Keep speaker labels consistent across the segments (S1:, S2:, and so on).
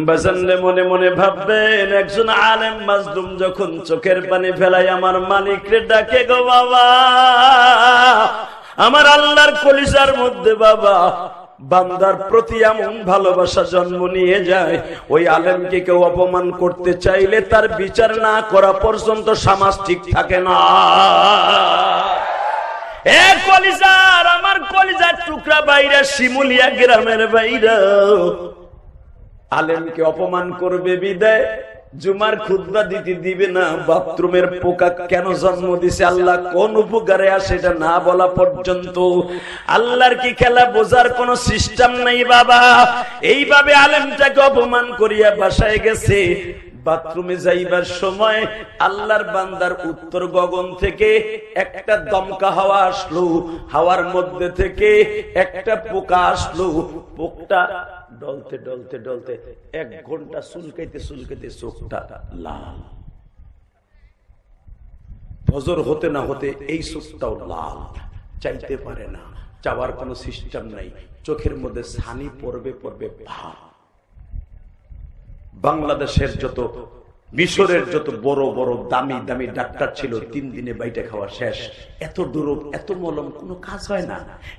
S1: বাজানরে মনে মনে ভাববেন, একজন আলেম মাজলুম যখন চোখের পানি ফেলায় আমার মালিকরে ডাকে, গো বাবা, আমার আল্লাহর কলিজার মধ্যে বাবা বান্দার প্রতি এমন ভালোবাসা জন্ম নিয়ে যায়, ওই আলেমকে কেউ অপমান করতে চাইলে তার বিচার না করা পর্যন্ত সমাজ ঠিক থাকে না। এ কলিজার, আমার কলিজার টুকরা বাইরা, শিমুলিয়া গ্রামের বাইরা, আলেমকে অপমান করবে বিদায় জুমার খুতবা দিতে দিবে না। বাথরুমের পোকা কেন জন্ম দিছে, আল্লাহ কোন উপকারে আসে, এটা না বলা পর্যন্ত আল্লাহর কি খেলা বোঝার কোন সিস্টেম নাই বাবা। এইভাবে আলেমটাকে অপমান করিয়া বাসায় গেছে। বাথরুমে যাইবার সময় আল্লাহর বান্দার উত্তর গগন থেকে একটা দমকা হাওয়া আসলো, হাওয়ার মধ্যে থেকে একটা পোকা আসলো। পোকটা ডলতে ডলতে ডলতে 1 ঘন্টা চুলকাইতে চুলকাইতে চোখটা লাল। ফজর হতে না হতে এই চোখটাও লাল, চাইতে পারে না, চাওয়ার কোনো সিস্টেম নাই, চোখের মধ্যে ছানি পড়বে পড়বে ভাব। বাংলাদেশের যত, মিশরের যত বড় বড় দামি দামি ডাক্তার ছিল, 3 দিনে বাইটা খাওয়া শেষ। এত ডোরব, এত মলম, কোনো কাজ হয় না।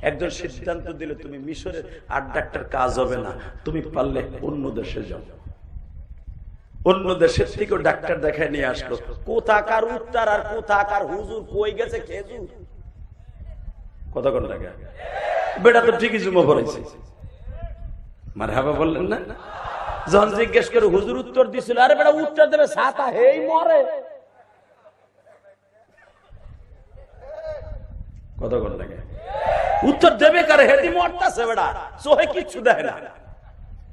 S1: একজন সিদ্ধান্ত দিল, তুমি মিশরের 8 ডাক্তার কাজ হবে না, তুমি পারলে অন্য দেশে যাও। অন্য দেশের থেকেও ডাক্তার দেখায় নিয়ে আসলো। কোথাকার উত্তর আর কোথাকার হুজুর, কই গেছে খেজুর। কতক্ষণ লাগে বেটা তো ঠিকই জুমা পড়াইছে, মারহাবা বললেন না? যখন জিজ্ঞেস করে হুজুর উত্তর দিছিল, আরে বেটা উত্তর দেবে ছাতা, হেই মরে। কতক্ষণ লাগে উত্তর দেবে কারে, হেদি মরতাছে বেটা, চোখে কিচ্ছু দেখে না।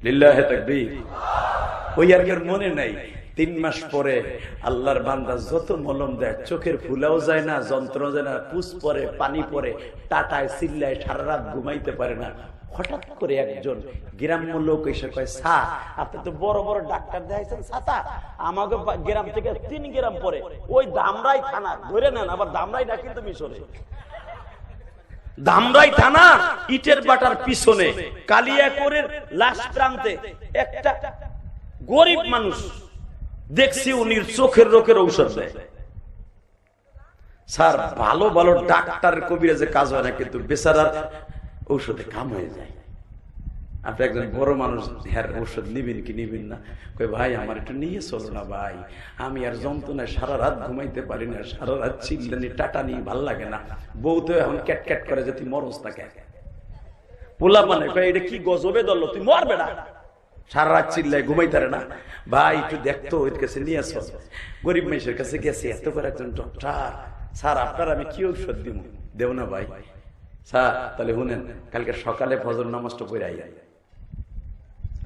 S1: লিল্লাহে তাকবীর। ওই আর কেউ মনে নাই 3 মাস পরে আল্লাহর বান্দা যত মলম দেয়, চোখের ফুলাও যায় না, যন্ত্রণা যায় না, পুষ পরে, পানি পরে, টাটায় চিল্লায়, সারা রাত ঘুমাইতে পারে না। হঠাৎ করে একজন গ্রাম্য লোক এসে কয়, স্যার আপনি তো বড় বড় ডাক্তার দেখাইছেন, ছাতা আমাকে গ্রাম থেকে 3 গ্রাম পরে ওই ধামরাই থানা ধরে নেন। আবার ধামরাই না কিন্তু মিশরে, ধামরাই থানা ইটের বাটার পিছনে কালিয়াকৈরের লাস্ট প্রান্তে একটা গরিব মানুষ দেখছি, উনি চোখের রোগের ঔষধ দেয়। স্যার ভালো ভালো ডাক্তার কবিরাজে কাজ হয় না, কিন্তু বেচারার ঔষধে কাম হয়ে যায়। আপনি একজন বড় মানুষ, হ্যাঁ ঔষধ নিবেন কি নিবেন না? কই ভাই আমার একটু নিয়ে চলো না ভাই, আমি আর যন্ত্রণায় সারা রাত ঘুমাইতে পারি না, সারা রাত চিল্লানি টাটা নিয়ে ভাল লাগে না, বউ তো এখন ক্যাট ক্যাট করে যে তুই মরস তাকে। পোলা মানে কয় এটা কি গজবে ধরলো, তুই মরবে না, সারা রাত চিল্লায় ঘুমাইতে পারে না, ভাই একটু দেখতো ওর কাছে নিয়ে আসো। গরিব মানুষের কাছে গেছে, এত করে একজন ডক্টর, স্যার আপনার আমি কি ঔষধ দিব? দেব না ভাই। স্যার তাহলে শুনেন, কালকে সকালে ফজর নামাজটা পড়ে আই।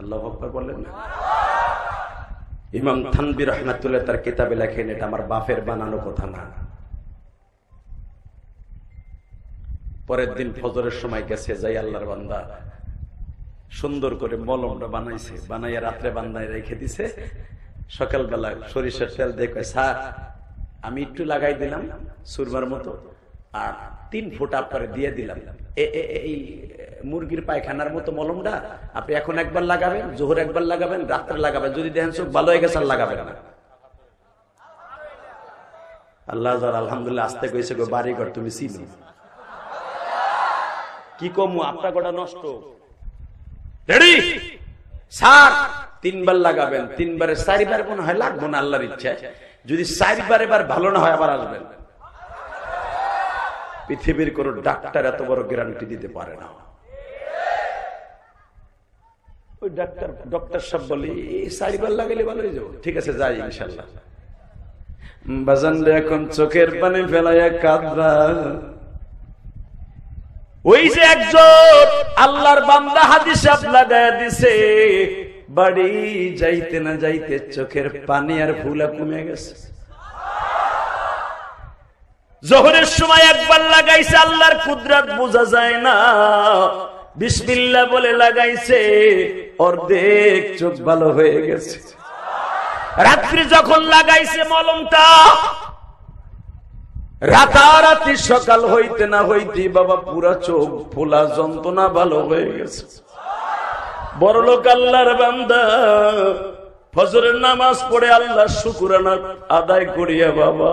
S1: আল্লাহু আকবার বললেন না? ইমাম থানবী রাহমাতুল্লাহ তার কিতাবে লেখেন, এটা আমার বাপের বানানো কথা না। পরের দিন ফজরের সময় গেছে, যাই আল্লাহর বান্দা সুন্দর করে মলমটা বানাইছে, বানাইয়া রাত্রে বান্ধায় রেখে দিছে। সকালবেলা সরিষার তেল দেখে, স্যার আমি একটু লাগাই দিলাম সুরমার মতো, আর 3 ফোঁটা পরে দিয়ে দিলাম, এই মুরগির পায়খানার মতো মলমটা আপনি এখন একবার লাগাবেন, জোহর একবার লাগাবেন, রাত্রে লাগাবেন, যদি দেখেন চোখ ভালো হয়ে গেছে আর লাগাবেন না। আল্লাহ আলহামদুলিল্লাহ আসতে কইছে, গো বাড়িঘর তুমি চিনো কি কমু, আপনার গোটা নষ্ট। রেডি স্যার 3 বার লাগাবেন, 3 বারে 4 বার মনে হয় লাগবো না, আল্লাহর ইচ্ছা। যদি 4 বার এবার ভালো না হয় আবার আসবেন। পৃথিবীর কোন ডাক্তার এত বড় গ্যারান্টি দিতে পারে না। ওই ডক্টর সব বলি 4 বার লাগাইলে ভালো হয়ে যাবো, ঠিক আছে যাই ইনশাল্লাহ। বাজান এখন চোখের পানি ফেলাইয়া কাঁদরা। ওই যে একজন আল্লাহর বান্দা হাদিস লাগায়া দিছে, বাড়ি যাইতে না যাইতে চোখের পানি আর ফুলা কমে গেছে। জোহরের সময় একবার লাগাইছে, আল্লাহর কুদরত বোঝা যায় না, বিসমিল্লাহ বলে লাগাইছে, অর্ধেক চোখ ভালো হয়ে গেছে। রাত্রি যখন লাগাইছে মলমটা, রাতারাতি সকাল হইতে না হইতে বাবা পুরা চোখ ফোলা, যন্ত্রণা ভালো হয়ে গেছে। বড়লোক আল্লাহর বান্দা ফজরের নামাজ পড়ে আল্লাহর শুকরানা আদায় করিয়া বাবা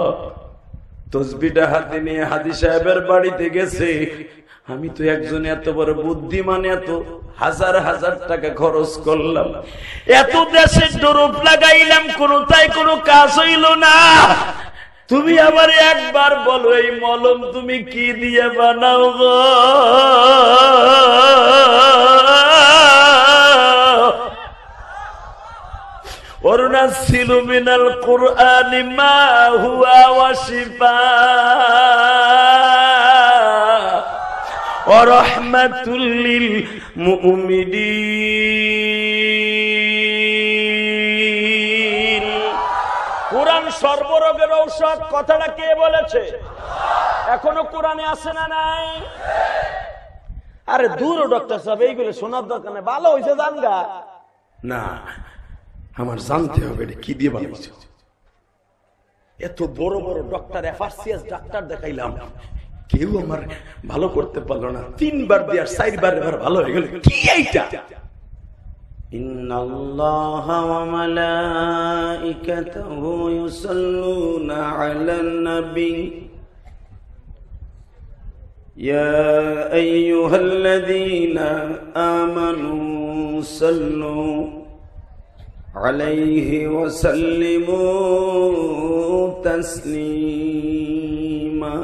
S1: তসবিটা হাতে নিয়ে হাজী সাহেবের বাড়িতে গেছে। আমি তো একজন এত বড় বুদ্ধিমান, এত হাজার হাজার টাকা খরচ করলাম, এত দেশের ডোরপ লাগাইলাম, তাই কোনো কাজ হইল না। তুমি আবার একবার বলো এই মলম তুমি কি দিয়ে বানাও গো? ওয়ানুনাজ্জিলু মিনাল কুরআনি মা হুয়া ওয়াশিফাء ওয়া রাহমাতুল লিল মুমিনিন। কোরআন সর্বরোগের ঔষধ, কথাটা কে বলেছে? এখনো কোরআনে আছে না নাই? আরে দূর ডক্টর সাহেব, এইগুলো শোনার দরকার নেই, ভালো হয়েছে জানগা না। আমার জানতে হবে কি দিয়ে বানাইছে। এত বড় বড় ডক্টর, এফআরসিএস ডাক্তার দেখাইলাম, কেউ আমার ভালো করতে পারলো না। 3 বার দিয়ে 4 বার ভালো হয়ে গেল। কি এইটা? ইন্নাল্লাহা ওয়া মালাইকাতাহু ইউসাল্লুনা আলান নবী ইয়া আইয়ুহাল্লাযীনা আমানু সাল্লু আলাইহি ওয়া সাল্লিমু তাসলিমা।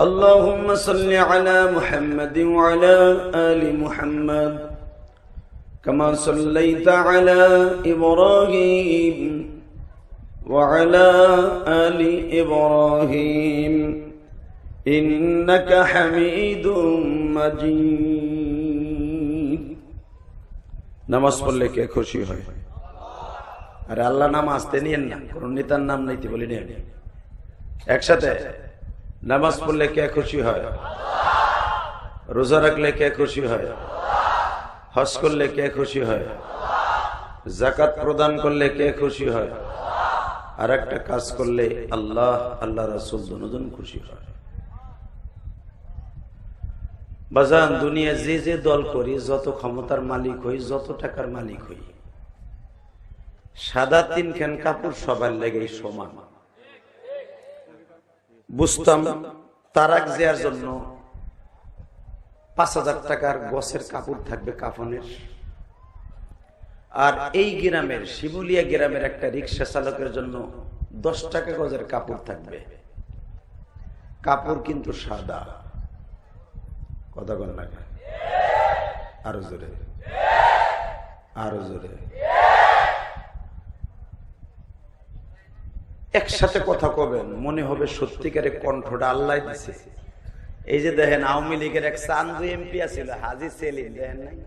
S1: اللهم صل على محمد وعلى آل محمد كما صليت على إبراهيم وعلى آل إبراهيم إنك حميد مجيد। নামাজ পড়লে কে খুশি হয়? আরে আল্লাহ নাম আসতে নিয়েন না, কোন নেতার নাম নাইতে বলি নিয়ে একসাথে। নামাজ পড়লে কে খুশি হয়? রোজা রাখলে কে খুশি হয়? হজ করলে কে খুশি হয়? যাকাত প্রদান করলে কে খুশি হয়? আর একটা কাজ করলে আল্লাহ আল্লাহ রাসূল দুজন খুশি হয়। বাজান, দুনিয়া যে যে দল করি, যত ক্ষমতার মালিক হই, যত টাকার মালিক হই, সাদা 3 খান কাপড় সবার লেগেই সমান। বুঝতাম তারাক জিয়ার জন্য 5000 টাকার গছের কাপড় থাকবে কাফনের, আর এই গ্রামের শিমুলিয়া গ্রামের একটা রিক্সা চালকের জন্য 10 টাকা গজের কাপড় থাকবে। কাপড় কিন্তু সাদা। কথা বল না, আরো জোরে, আরো জোরে। একসাথে কথা কবেন, মনে হবে সত্যিকারের কণ্ঠটা আল্লাহ দিছে। এই যে দেখেন আওয়ামী লীগের এক চান্দু এমপি আছিল হাজী সেলিম, দেখেন নাই?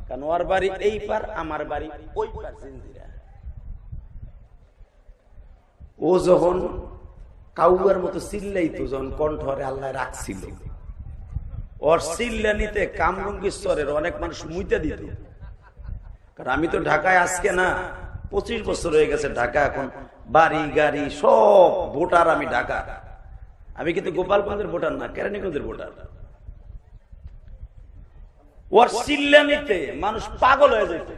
S1: কারণ ওর বাড়ি এই পার, আমার বাড়ি ওই পার জিঞ্জিরা। ও যখন কাউয়ার মতো চিল্লাইতো, যখন কণ্ঠরে আল্লাহ রাখছিল, ওর চিল্লানিতে কামরঙ্গীশ্বরের অনেক মানুষ মুইতে দিত। কারণ আমি তো ঢাকায় আজকে না, 25 বছর হয়ে গেছে ঢাকা। এখন বাড়ি গাড়ি সব ভোটার আমি ঢাকা। আমি কিন্তু গোপালগঞ্জের ভোটার না, কেরানীগঞ্জের ভোটার। ওর চিল্লানিতে মানুষ পাগল হয়ে যেত।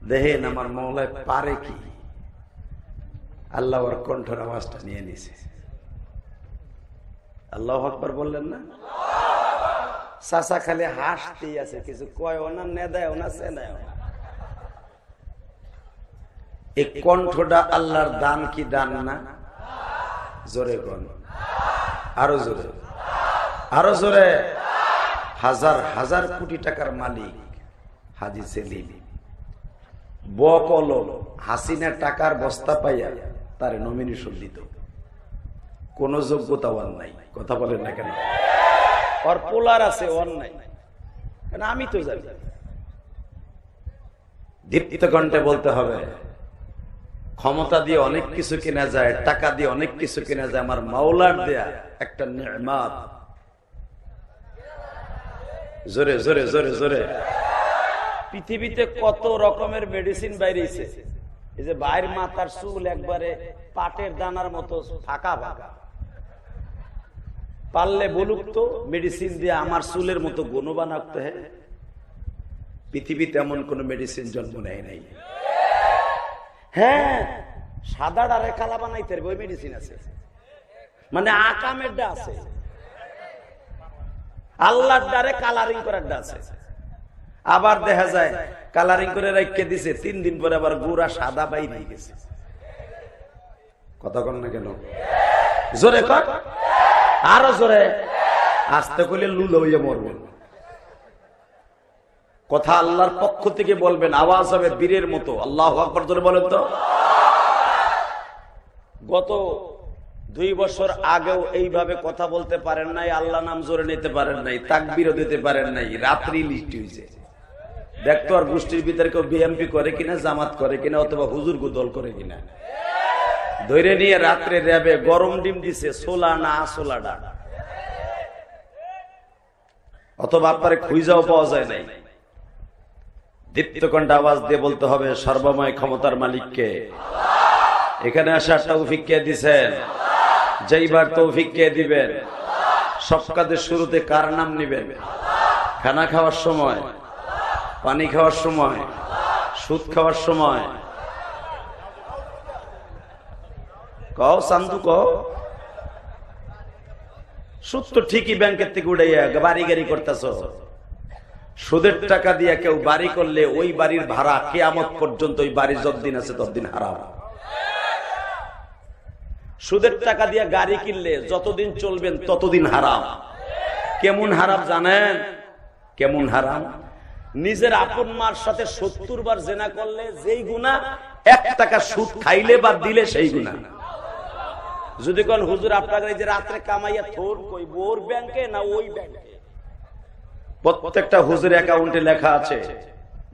S1: দেখেন আমার মওলায় পারে কি, আল্লাহ ওর কণ্ঠের আওয়াজটা নিয়ে নিছে। আল্লাহু আকবার বললেন না? চাচা খালি হাসতেই আছে, কিছু কয়ও না, নেদায়ও না, চেনায়ও না। এই কণ্ঠটা আল্লাহর দান কি দান না? জোরে কোন, আরো জোরে, আরো জোরে। হাজার হাজার কোটি টাকার মালিক হাজী সেলিম বকল হাসিনা টাকার বস্তা পাইয়া তারে নমিনেশন দিত। কোন যোগ্যতাও নাই। কথা বলেন না কেন? ওর পোলার আছে, ওর নাই। আমি তো জানি। দীপ্ত কণ্ঠে বলতে হবে, ক্ষমতা দিয়ে অনেক কিছু কেনা যায়, টাকা দিয়ে অনেক কিছু কেনা যায়, আমার মাওলার দেয়া একটা নেয়ামত। জোরে জোরে জোরে জোরে। পৃথিবীতে কত রকমের মেডিসিন বাইরেছে। এই যে বাইরের মাথার চুল একবারে পাটের দানার মতো ফাঁকা ফাঁকা, পারলে বলুক তো মেডিসিন দিয়ে আমার চুলের মতো গুণবান রাখতে হয়। পৃথিবীতে এমন কোন মেডিসিন জন্ম নেয় নাই। হ্যাঁ, সাদা ডারে কালা বানাইতে ওই মেডিসিন আছে, মানে আকামের ডা আছে, আল্লাহর ডারে কালারিং করার ডা আছে। আবার দেখা যায় কালারিং করে রেখে দিছে, 3 দিন পরে আবার গুড়া সাদা বাইরে গেছে। কথা কন না কেন? জোরে কর, আরো জোরে। আস্তে করলে লুলো হইয়া মরবেন। কথা আল্লাহর পক্ষ থেকে বলবেন, আওয়াজ হবে বীরের মতো। আল্লাহু আকবার জোরে বলেন তো। গত 2 বছর আগেও এইভাবে কথা বলতে পারেন নাই, আল্লাহ নাম জোরে নিতে পারেন নাই, তাকবীরও দিতে পারেন নাই, রাত্রি লিস্ট হয়েছে। দেখতো আর গোষ্ঠীর ভিতরে কেউ বিএমপি করে কিনা, জামাত করে কিনা, অথবা হুজুর দল করে কিনা। ধরে নিয়ে রাত্রে র্যাবে গরম ডিম দিছে, সোলা না সোলাডা, অথবা আপনার খুঁজাও পাওয়া যায় নাই। দীপ্তকণ্ঠ আওয়াজ দিয়ে বলতে হবে, সর্বময় ক্ষমতার মালিককে। এখানে আসার তৌফিক কে দিছেন? যেইবার তৌফিক কে দিবেন? সব কাজের শুরুতে কার নাম নিবেন? খানা খাওয়ার সময়, পানি খাওয়ার সময়, সুদ খাওয়ার সময়? কও চান্দু কও। সুদ তো ঠিকই ব্যাংকের থেকে উড়াইয়া বাড়ি গাড়ি করতেছ। সুদের টাকা দিয়ে কেউ বাড়ি করলে ওই বাড়ির ভাড়া কিয়ামত পর্যন্ত, ওই বাড়ি যতদিন আছে ততদিন হারাম। সুদের টাকা দিয়ে গাড়ি কিনলে যতদিন চলবেন ততদিন হারাম। কেমন হারাম জানেন? কেমন হারাম? নিজের আপন মার সাথে 70 বার জেনা করলে যেই গুনাহ, 1 টাকা সুদ খাইলে বা দিলে সেই গুনাহ। যদি কোন হুজুর আপনার এই যে রাত্রে কামাইয়া থোর কই বোর ব্যাংকে না ওই ব্যাংকে, প্রত্যেকটা হুজুরের অ্যাকাউন্টে লেখা আছে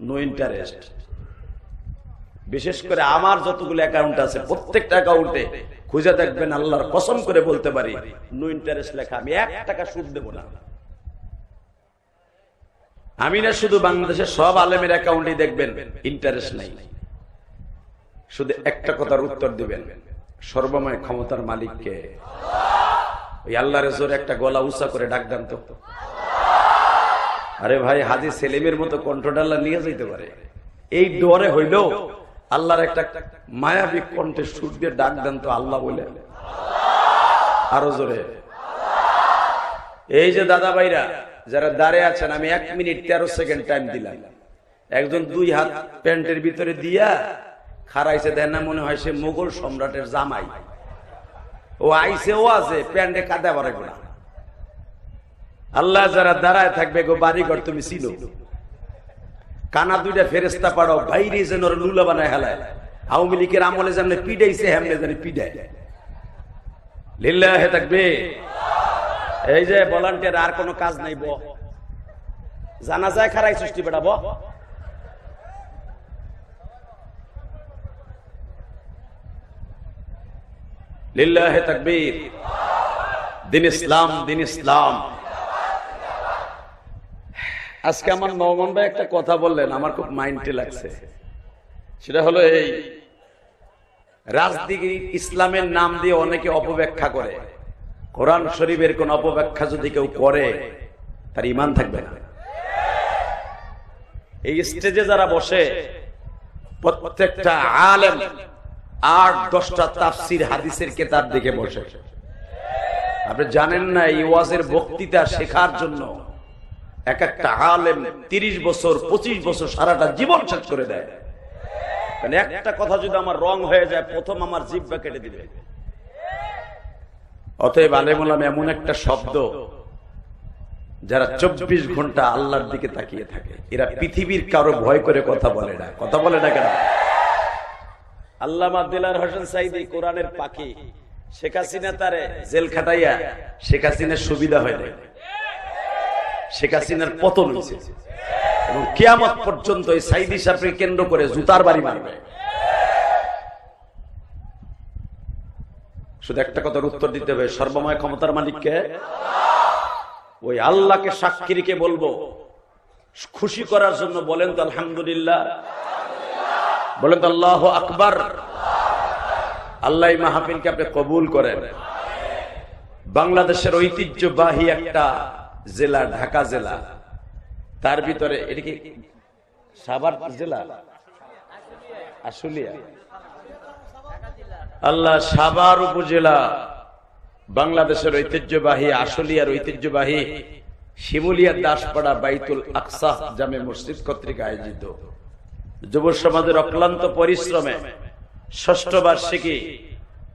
S1: নো ইন্টারেস্ট। বিশেষ করে আমার যতগুলো অ্যাকাউন্ট আছে প্রত্যেকটা অ্যাকাউন্টে খুঁজে দেখবেন, আল্লাহর কসম করে বলতে পারি, নো ইন্টারেস্ট লেখা। আমি 1 টাকা সুদ দেব না। আমি না, শুধু বাংলাদেশের সব আলেমের অ্যাকাউন্টে দেখবেন ইন্টারেস্ট নাই। শুধু একটা কথার উত্তর দিবেন, সর্বময় ক্ষমতার মালিককে। ওই আল্লাহর জোরে একটা গলা উঁচা করে ডাক দেন তো। আরে ভাই, হাজী সেলিমের মতো কণ্ঠটা আল্লাহ নিয়ে যেতে পারে, এই ডরে হইলেও আল্লাহর একটা মায়াবী কণ্ঠে সুর দিয়ে ডাক দেন তো আল্লাহ বলে। আরো জোরে। এই যে দাদা ভাইরা যারা দাঁড়িয়ে আছেন, আমি 1 মিনিট 13 সেকেন্ড টাইম দিলাম। একজন 2 হাত প্যান্টের ভিতরে দিয়া খারাইছে, দেন না মনে হয় সে মোগল সম্রাটের জামাই। ও আইসে, ও আছে প্যান্টে কাদা ভরে গোনা। আল্লাহ যারা দাঁড়ায় থাকবে, গো বাড়িঘর তুমি চিনো, কানা 2টা ফেরেস্তা পাড়াও, বাইরে যেন লুলা বানায় হেলায়। আওয়ামী লীগের আমলে যেমন পিডাইছে, হেমনে জানি পিডায়। লিল্লাহে তাকবীর। এই যে ভলান্টিয়ার, আর কোনো কাজ নাই, ব জানা যায় খারাই সৃষ্টি বেড়াব। লিল্লাহে তাকবীর। দিন ইসলাম, দিন ইসলাম। আজকে আমার নওমান ভাই একটা কথা বললেন, আমার খুব মাইন্ডে লাগছে। সেটা হলো এই রাজনীতি ইসলামের নাম দিয়ে অনেকে অপব্যাখ্যা করে। কোরআন শরীফের কোন অপব্যাখ্যা যদি কেউ করে, তার ঈমান থাকবে না। এই স্টেজে যারা বসে, প্রত্যেকটা আলেম 8-10টা তাফসীর হাদিসের কিতাব দেখে বসে। আপনি জানেন না, এই ওয়াজের বক্তৃতা শেখার জন্য এক একটা আলেম 30 বছর 25 বছর সারাটা জীবন শেষ করে দেয়। কারণ একটা কথা যদি আমার রং হয়ে যায়, প্রথম আমার জিহ্বা কেটে দিবে। অতএব আলেম ওলামা এমন একটা শব্দ, যারা 24 ঘন্টা আল্লাহর দিকে তাকিয়ে থাকে, এরা পৃথিবীর কারো ভয় করে কথা বলে না। কথা বলে না কেন? আল্লামা দিলওয়ার হোসেন সাঈদী কোরআনের পাখি। শেখ হাসিনা তারে জেল খাটাইয়া শেখ হাসিনার সুবিধা হয় না, শেখ হাসিনার পতন হয়েছে। এবং কিয়ামত পর্যন্ত এই সাঈদী সাহেবকে কেন্দ্র করে জুতার বাড়ি মারবে। শুধু একটা কথার উত্তর দিতে হবে, সর্বময় ক্ষমতার মালিককে। ওই আল্লাহকে সাক্ষী রেখে বলবো, খুশি করার জন্য বলেন তো আলহামদুলিল্লাহ, বলেন তো আল্লাহু আকবার। আল্লাহ মাহফিলকে আপনি কবুল করেন। বাংলাদেশের ঐতিহ্যবাহী একটা জেলা ঢাকা জেলা, তার ভিতরে এটা কি সাভার জেলা, আশুলিয়া, আল্লাহ, সাভার উপজেলা বাংলাদেশের ঐতিহ্যবাহী আশুলিয়ার ঐতিহ্যবাহী শিমুলিয়া দাসপাড়া বাইতুল আকসা জামে মসজিদ কর্তৃক আয়োজিত যুব সমাজের অক্লান্ত পরিশ্রমে ষষ্ঠ বার্ষিকী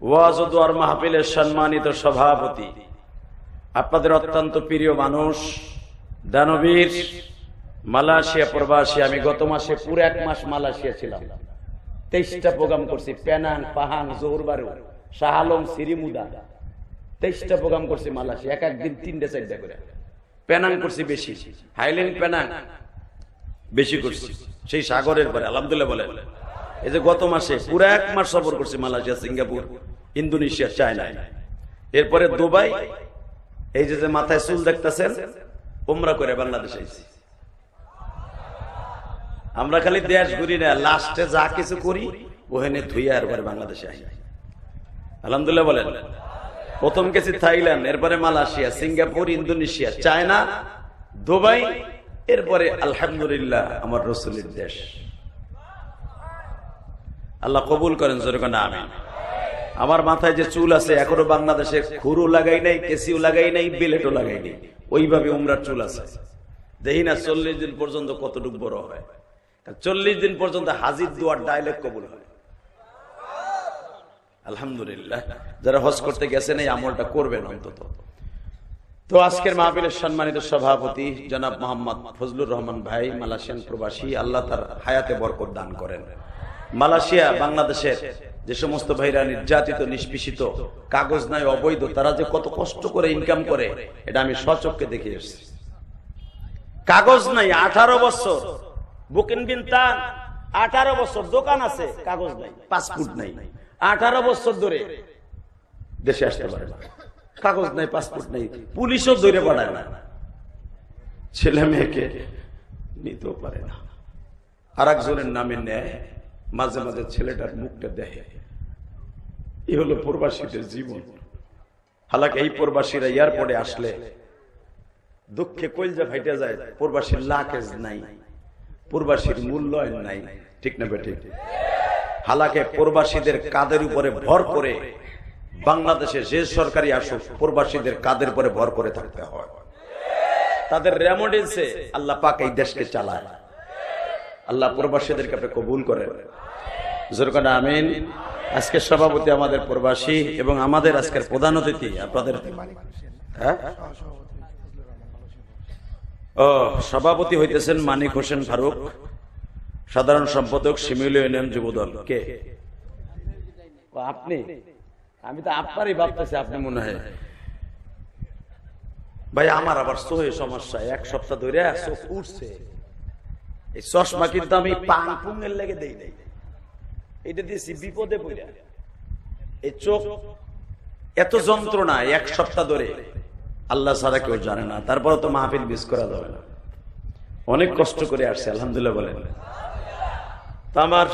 S1: ওয়াজ ও দোয়ার মাহফিলের সম্মানিত সভাপতি, আপনাদের অত্যন্ত প্রিয় মানুষ, দানবীর, মালয়েশিয়া প্রবাসী। আমি গত মাসে পুরো 1 মাস মালয়েশিয়া ছিলাম। 23টা প্রোগ্রাম করছি, Penang, Pahang, Johor Bahru, Shah Alam, সিরিমুদা, 23টা প্রোগ্রাম করছি মালয়েশিয়া। এক একদিন 3টা 4টা করে। পেনাং করছি বেশি, হাইল্যান্ড পেনাং বেশি করছি, সেই সাগরের পরে। আলহামদুলিল্লাহ বলেন। এই যে গত মাসে পুরো 1 মাস সফর করছি মালয়েশিয়া, সিঙ্গাপুর, ইন্দোনেশিয়া, চায়না, এরপরে দুবাই। এই যে মাথায় চুল দেখতেছেন, উমরা করে বাংলাদেশে আইছি। আমরা খালি দেশ ঘুরি না, লাস্টে যা কিছু করি ওখানে ধুইয়া এরপরে বাংলাদেশে আসি। আলহামদুলিল্লাহ বলেন। প্রথম গেছি থাইল্যান্ড, এরপরে Malaysia, Singapore, Indonesia, China, Dubai, এরপরে আলহামদুলিল্লাহ আমার রাসূলের দেশ। আল্লাহ কবুল করেন, জোরে কোন আমিন। আমার মাথায় যে চুল আছে এখনো বাংলাদেশে খুরু লাগাই নাই, কেসিও লাগাই নাই, বিলেটও লাগাই নাই, ওইভাবে উমরার চুল আছে। দেখি না 40 দিন পর্যন্ত কতটুকু বড় হয়। 40 দিন পর্যন্ত হাজির দোয়ার ডায়লগ কবুল হয়। আলহামদুলিল্লাহ। যারা হজ করতে গেছেন এই আমলটা করবেন অন্তত। তো আজকের মাহফিলের সম্মানিত সভাপতি জনাব মোহাম্মদ ফজলুর রহমান ভাই, মালয়েশিয়ান প্রবাসী, আল্লাহ তার হায়াতে বরকত দান করেন। মালয়েশিয়া, বাংলাদেশের যে সমস্ত ভাইরা নির্যাতিত, নিষ্পেষিত, কাগজ নাই, অবৈধ, তারা যে কত কষ্ট করে ইনকাম করে এটা আমি স্বচক্ষে দেখে এসেছি। কাগজ নাই, 18 বছর বুকিং বিনতান, 18 বছর দোকান আছে, কাগজ নাই, পাসপোর্ট নাই, 18 বছর ধরে দেশে আসতে পারে না, কাগজ নাই, পাসপোর্ট নাই, পুলিশও ধরে পাঠায় না, ছেলে মেয়েকে নিতেও পারে না, আর একজনের নামে নেয়, মাঝে মাঝে ছেলেটার মুখটা দেখে। এই হলো প্রবাসীদের জীবন। হালাকি এই প্রবাসীরা এয়ারপোর্টে আসলে দুঃখে কইলজা ফাইটা যায়। প্রবাসীর লাকেজ নাই, প্রবাসীর মূল্যায়ন নাই, ঠিক না বেঠিক? হালাকে প্রবাসীদের কাদের উপরে ভর করে বাংলাদেশে যে সরকারি আসুক, প্রবাসীদের কাদের উপরে ভর করে থাকতে হয়। তাদের রেমোডেন্সে আল্লাহ পাক এই দেশকে চালায়। আল্লাহ প্রবাসীদেরকে আপনি কবুল করেন, জোরে করে আমিন। আজকের সভাপতি আমাদের প্রবাসী এবং আমাদের আজকের প্রধান অতিথি আপনাদের সভাপতি হইতেছেন মানিক হোসেন ফারুক, সাধারণ সম্পাদক শিমুলিয়া ইউনিয়ন যুবদল। কে আপনি? আমি তো আপনারই ভাবতেছি, আপনি মনে হয় ভাই। আমার আবার চোখে সমস্যা, 1 সপ্তাহ ধরে চোখ উঠছে। এই চশমা কিন্তু আমি পাং পুঙের লেগে দেই নাই, এটা দিয়েছি বিপদে পড়া। এই চোখ এত যন্ত্রণা 1 সপ্তাহ ধরে, আল্লাহ ছাড়া কেউ জানে না। তারপরে তো মাহফিল মিস করা যাবে না, অনেক কষ্ট করে আসছে। আলহামদুলিল্লাহ বলেন। তো আমার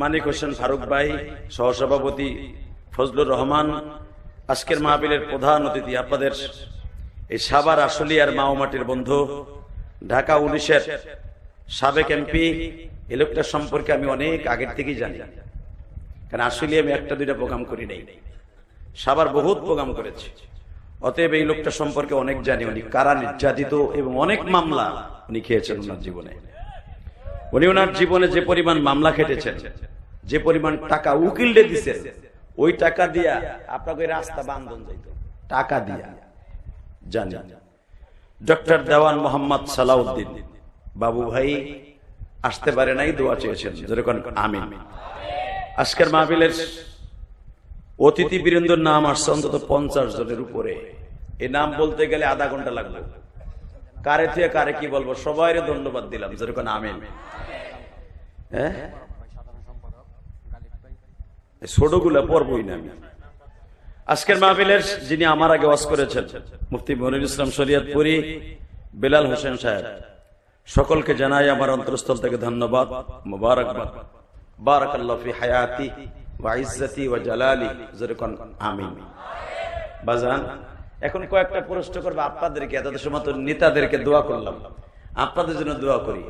S1: মানিক হোসেন ফারুক ভাই, সহসভাপতি ফজলুর রহমান, আজকের মাহফিলের প্রধান অতিথি, আপনাদের এই সাভার আশুলিয়ার মাওমাটির বন্ধু, ঢাকা 19-এর সাবেক এমপি। এই লোকটা সম্পর্কে আমি অনেক আগের থেকেই জানি, কারণ আসলে আমি 1-2টা প্রোগ্রাম করি নাই, সাভার বহুত প্রোগ্রাম করেছি। অতএব এই লোকটা সম্পর্কে অনেক জানি। উনি কারা নির্যাতিত এবং অনেক মামলা উনি খেয়েছেন ওনার জীবনে। উনি ওনার জীবনে যে পরিমাণ মামলা খেটেছেন, যে পরিমাণ টাকা উকিলরে দিচ্ছেন, ওই টাকা দিয়া আপনাকে রাস্তা বান্ধন যাইত, টাকা দিয়া জানি। ডক্টর দেওয়ান মোহাম্মদ সালাউদ্দিন বাবু ভাই আসতে পারে নাই, দোয়া চেয়েছেন, যেরকম আমিন। আজকের মাহফিলের অতিথি বীরেন্দ্র নাম আসছে অন্তত 50 জনের উপরে। এই নাম বলতে গেলে আধা ঘন্টা লাগবে। কারে থেকে কারে কি বলবো, সবাই ধন্যবাদ দিলাম, যেরকম আমিন। ছোটগুলা পড়বই না আমি। আজকের মাহফিলের যিনি আমার আগে ওয়াজ করেছেন, মুফতি মনিরুল ইসলাম শরিয়তপুরী, বেলাল হোসেন সাহেব, সকলকে জানাই আমার অন্তরস্থল থেকে ধন্যবাদ, মুবারকবাদ। বারাকাল্লাহু ফি হায়াতি ওয়া ইজ্জতি ওয়া জালালি, যেরকম আমিন। বাজান, এখন কয়েকটা প্রশ্ন করবো আপনাদেরকে, এতদের সময় তো নেতাদেরকে দোয়া করলাম, আপনাদের জন্য দোয়া করি,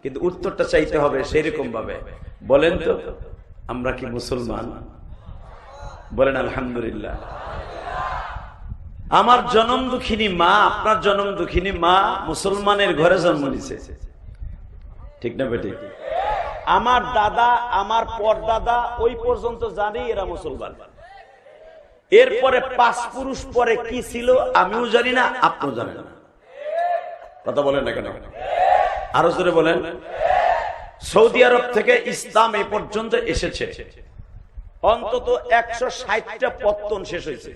S1: কিন্তু উত্তরটা চাইতে হবে সেরকম ভাবে। বলেন তো আমরা কি মুসলমান? বলেন আলহামদুলিল্লাহ। আমার জনম দুঃখিনী মা, আপনার জনম দুঃখিনী মা মুসলমানের ঘরে জন্ম নিছে, ঠিক না বেটি? আমার দাদা, আমার পরদাদা ওই পর্যন্ত জানি এরা মুসলমান। এরপরে 5 পুরুষ পরে কি ছিল আমিও জানি না, আপনিও জানেন না। কথা বলেন না কেন? আরো জোরে বলেন। সৌদি আরব থেকে ইসলাম এই পর্যন্ত এসেছে, অন্তত 160টা পত্তন শেষ হয়েছে।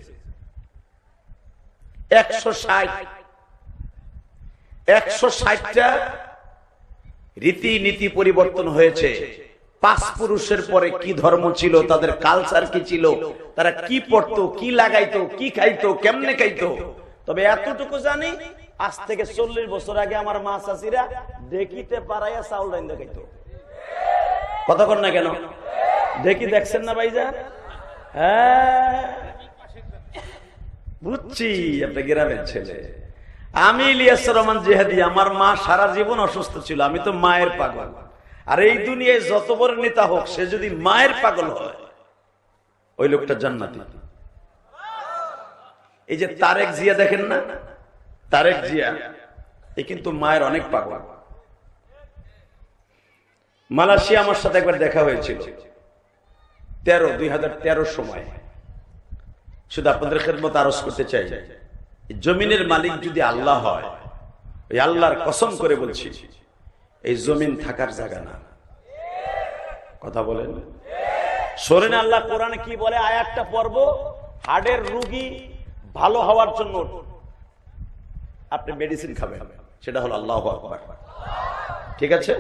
S1: 160টা রীতিনীতি পরিবর্তন হয়েছে। 5 পুরুষের পরে কি ধর্ম ছিল, তাদের কালচার কি ছিল, তারা কি পড়তো, কি লাগাইতো, কি খাইতো, কেমনে খাইতো। তবে এতটুকু জানি, আজ থেকে 40 বছর আগে আমার মা চাচিরা দেখিতে পারাইয়া চাউল রাইন্দা খাইতো। কথা কর না কেন? দেখি দেখছেন না ভাইজান? হ্যাঁ বুঝছি আপনি গ্রামের ছেলে। আমি ইলিয়াস রহমান জিহাদি, আমার মা সারা জীবন অসুস্থ ছিল, আমি তো মায়ের পাগল। আর এই দুনিয়ায় যত বড় নেতা হোক, সে যদি মায়ের পাগল হয় ওই লোকটা জান্নাতি। এই যে তারেক জিয়া দেখেন না, তারেক জিয়া এই কিন্তু মায়ের অনেক পাগল। মালয়েশিয়া আমার সাথে একবার দেখা হয়েছিল 2013 সময়। শুধু আপনাদের খেদমত আরজ করতে চাই, জমিনের মালিক যদি আল্লাহ হয়, ওই আল্লাহর কসম করে বলছি এই জমিন থাকার জায়গা না। কথা বলেন। শোনেন আল্লাহ কোরআনে কি বলে, আয়াতটা পড়ব। হার্টের রোগী ভালো হওয়ার জন্য আপনি মেডিসিন খাবেন, সেটা হলো আল্লাহু আকবার। ঠিক আছে,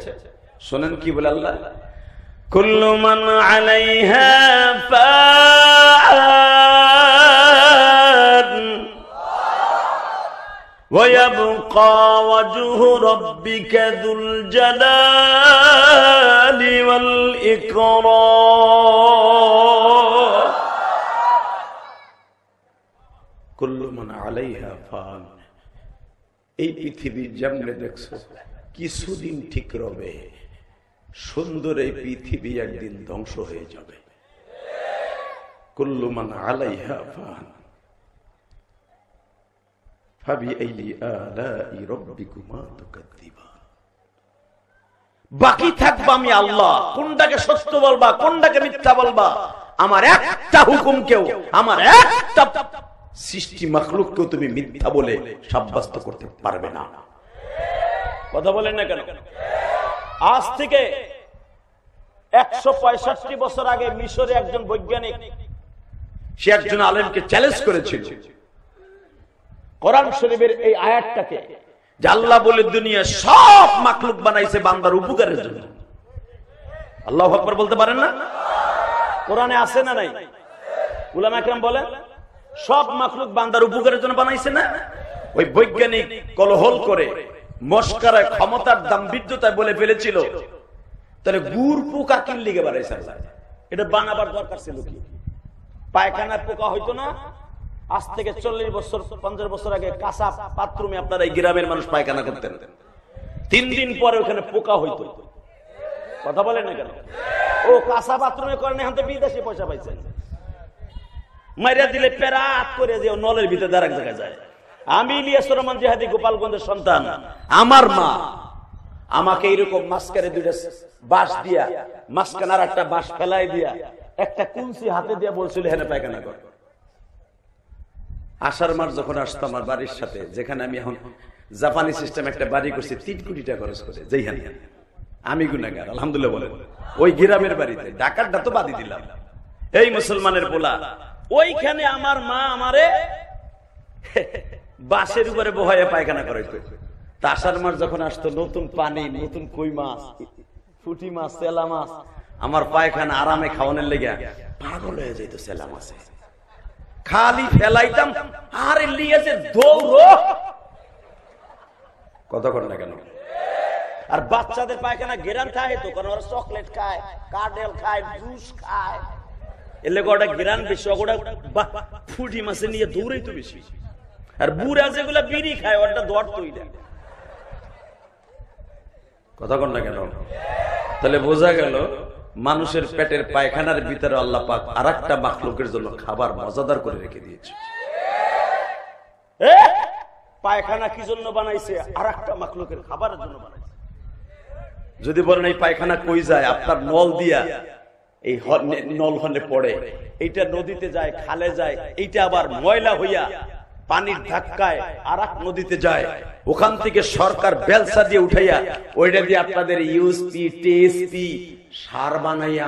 S1: শোনেন কি বলে আল্লাহ, কুল্লু মান আলাইহা ফান ওয়া ইয়াবকা ওয়াজহু রাব্বিকা যুল জালালি ওয়াল ইকরাম। কুল্লু মান আলাইহা ফান, এই পৃথিবী যেমনে দেখছো কিছুদিন ঠিক রবে, সুন্দর এই পৃথিবী একদিন ধ্বংস হয়ে যাবে। কুল্লু মান আলাইহা ফান ফাবিআইয়ি আলাই রাব্বিকুমা তুকাদ্দিবান। বাকি থাকবো আমি আল্লাহ। কোনটাকে সত্য বলবা, কোনটাকে মিথ্যা বলবা, আমার একটা হুকুমকেও, আমার একটা সৃষ্টি মাখলুককেও তুমি মিথ্যা বলে সাব্যস্ত করতে পারবে না। কথা বলেন না কেন? আজ থেকে 165 বছর আগে মিশরে একজন বৈজ্ঞানিক, সে একজন আলেমকে চ্যালেঞ্জ করেছিল কোরআন শরীফের এই আয়াতটাকে, যে আল্লাহ বলে দুনিয়া সব মাখলুক বানাইছে বান্দার উপকারের জন্য। আল্লাহু আকবার বলতে পারেন না? কোরআনে আছে না নাই? উলামা একরাম বলেন সব মাখলুক বান্দার উপকারের জন্য বানাইছে না? ওই বৈজ্ঞানিক কলহল করে মস্করায় ক্ষমতার দাম্ভিকতায় বলে ফেলেছিল, তাহলে গুড় পোকা কিন লিগে বানাইছে আল্লাহ। এটা বানাবার দরকার ছিল কি? পায়খানার পোকা হইতো না? আজ থেকে 40 বছর 50 বছর আগে কাঁচা বাথরুমে আপনারা এই গ্রামের মানুষ পায়খানা করতেন, 3 দিন পরে ওখানে পোকা হইতো। কথা বলেন না কেন? ও কাঁচা বাথরুমে করেন, এখন তো বিদেশি পয়সা পাইছেন, মাইরা দিলে পেরাত করে যে নলের ভিতরে দাঁড়াক জায়গায় যায়। আমি ইলিয়াস রহমান জিহাদি গোপালগঞ্জের সন্তান, আমার মা আমাকে এইরকম মাঝখানে 2টা বাঁশ দিয়া, মাঝখানে আর একটা বাঁশ ফেলাই দিয়া, একটা কুঞ্চি হাতে দিয়া বলছিল হেনে পায়খানা কর। আষাঢ় মাস যখন আসতো আমার বাড়ির সাথে, যেখানে আমি এখন জাপানি সিস্টেম একটা বাড়ি করছি 3 কোটি টাকা খরচ করে, যেইখানে আমি গুনাহগার আলহামদুলিল্লাহ বলেন, ওই গ্রামের বাড়িতে, ঢাকারটা তো বাদই দিলাম, এই মুসলমানের পোলা, ওইখানে আমার মা আমারে বাঁশের উপরে বহাইয়া পায়খানা করাইতো। আষাঢ় মাস যখন আসতো, নতুন পানি, নতুন কই মাছ, পুঁটি মাছ, চেলা মাছ, আমার পায়খানা আরামে খাওয়ানোর লেগে পাগল হয়ে যেত। চেলা মাছে খালি ফেলাইতাম আর লিয়েছে দৌড়। কথা কর না কেন? আর বাচ্চাদের পায়খানা গেরান খায় তো, কারণ ওরা চকলেট খায়, কার্ডেল খায়, জুস খায়, এর লেগে ওটা গেরান বেশি। ওটা পুঁটি মাছে নিয়ে দৌড়াই তো বেশি। আর বুড়া যেগুলা বিড়ি খায় ওটা দর তৈরি। কথা কন না কেন? তাহলে বোঝা গেল মানুষের পেটের পায়খানার ভিতরে আল্লাহ পাক আরেকটা মাখলুকের জন্য খাবার মজাদার করে রেখে দিয়েছে। পায়খানা কি জন্য বানাইছে? আরেকটা মাখলুকের খাবারের জন্য বানাইছে। যদি বলেন এই পায়খানা কই যায়, আপনার নল দিয়া এই নল হনে পড়ে, এইটা নদীতে যায়, খালে যায়, এইটা আবার ময়লা হইয়া পানির ধাক্কায় আরেক নদীতে যায়, ওখান থেকে সরকার বেলসা দিয়ে উঠাইয়া ওইটা দিয়ে আপনাদের ইউএসপি টিএসপি সার বানাইয়া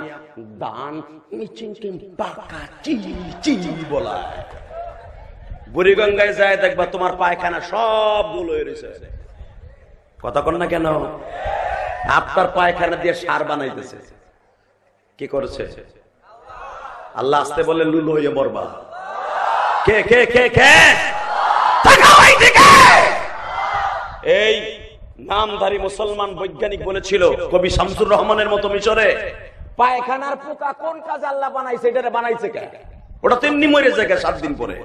S1: দান পাকা চিনি বলা। বুড়িগঙ্গায় যায় দেখবা তোমার পায়খানা সবগুলো এসেছে। কথা কন না কেন? আপনার পায়খানা দিয়ে সার বানাইতেছে কি করেছে? আল্লাহ আসতে বলে লুলো হয়ে মরবা। কে কে কে কে? এই নামধারী মুসলমান বৈজ্ঞানিক বলেছিল, কবি শামসুর রহমানের মতো মিশরে, পায়খানার পোকা কোন কাজ আল্লাহ বানাইছে, এটা বানাইছে কে? ওটা তেমনি মরে যায় 7 দিন পরে।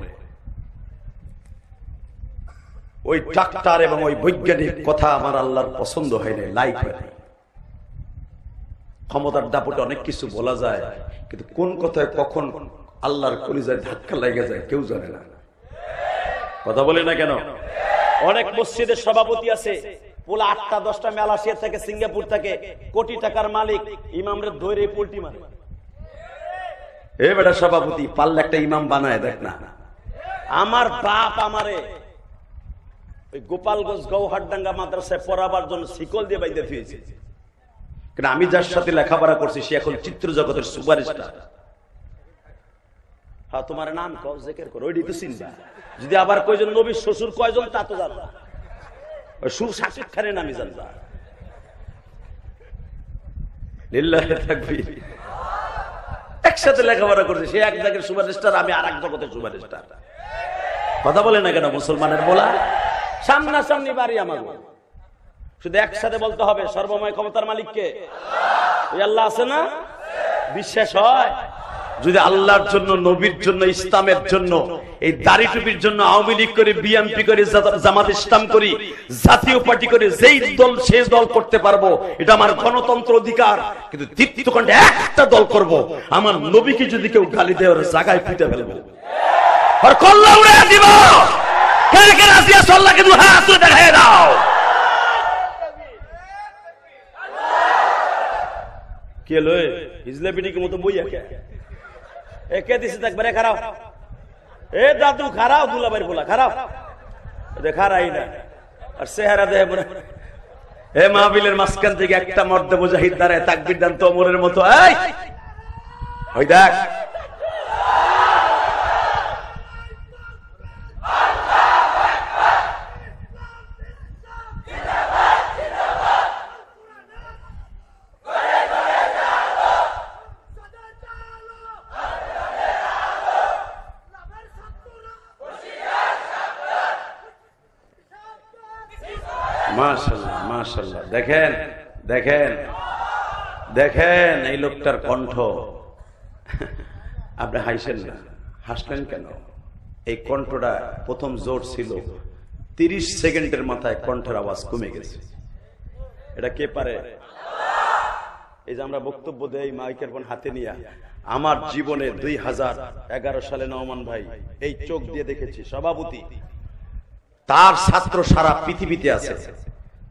S1: ওই ডাক্তার এবং ওই বৈজ্ঞানিক কথা আমার আল্লাহর পছন্দ হয় না, লাইক হয় না। ক্ষমতার দাপটে অনেক কিছু বলা যায়, কিন্তু কোন কথায় কখন আল্লাহর কলিজায় ধাক্কা লেগে যায় কেউ জানে না। কথা বলে না কেন? অনেক মসজিদের সভাপতি আছে, পোলা 8টা 10টা মালয়েশিয়া থেকে সিঙ্গাপুর থেকে কোটি টাকার মালিক, ইমামরে ধরে পোল্টি মারে। এ বেটা সভাপতি পাল্লা একটা ইমাম বানায় দেখ না। আমার বাপ আমারে ওই গোপালগঞ্জ গৌহাটডাঙ্গা মাদ্রাসায় পড়াবার জন্য শিকল দিয়ে বাইতে ফিরেছে। কিন্তু আমি যার সাথে লেখাপড়া করছি সে এখন চিত্র জগতের সুপারস্টার। হ্যাঁ, তোমার নাম কও, জিকির করো, ওইটাই তো চিন্তা। যদি আবার কয়জন নবীর শ্বশুর কয়জন তা তো জানবা, ওই সুর শাকিব খানের নামই জানবা। লিল্লাহি তাকবীর। একসাথে লেখাপড়া করছে, সে এক জায়গার সুপারস্টার, আমি আর এক জগতের সুপারস্টার। কথা বলে না কেন মুসলমানের বলা? সামনাসামনি বাড়ি আমার, শুধু একসাথে বলতে হবে সর্বময় ক্ষমতার মালিককে আল্লাহ আছে না? বিশ্বাস হয়? যদি আল্লাহর জন্য, নবীর জন্য, ইসলামের জন্য, এই দাড়ি টুপির জন্য আওয়ামী লীগ করে, বিএনপি করে, জামাত ইসলাম করি, জাতীয় পার্টি করে, যেই দল সেই দল করতে পারবো, এটা আমার গণতন্ত্র অধিকার। কিন্তু তৃতীয়খণ্ডে একটা দল করব, আমার নবীকে যদি কেউ গালি দেয় ওর জায়গায় পিটে ফেলবো, আর কল্লা উড়ে দিব। কে কে রাজি আছো? আল্লাহকে দুই হাত তুলে দেখায় দাও। কে লয় হিজলে পিটিকে মতো বইয়া কে একে দিছে একবারে খারাপ। এ দাদু খারাপ, দুলাভাইয়ের বলা খারাপ, দেখারাই না। আর চেহারা দেহে পরে এ মাহফিলের মাঝখান থেকে একটা মর্দে মুজাহিদ দাঁড়ায় তাকবীর দেন তো ওমরের মতো। এই ওই দেখ, মাশাআল্লাহ মাশাআল্লাহ। দেখেন দেখেন দেখেন এই লোকটার কণ্ঠ। আপনি হাসেন না, হাসলেন কেন? এই কণ্ঠটা প্রথম জোর ছিল, 30 সেকেন্ডের মাথায় কণ্ঠের আওয়াজ কমে গেছে। এটা কে পারে? এই যে আমরা বক্তব্য দেই মাইকের ফোন হাতে নিয়ে, আমার জীবনে 2011 সালে নওমান ভাই এই চোখ দিয়ে দেখেছি, সভাপতি তার ছাত্র সারা পৃথিবীতে আছে।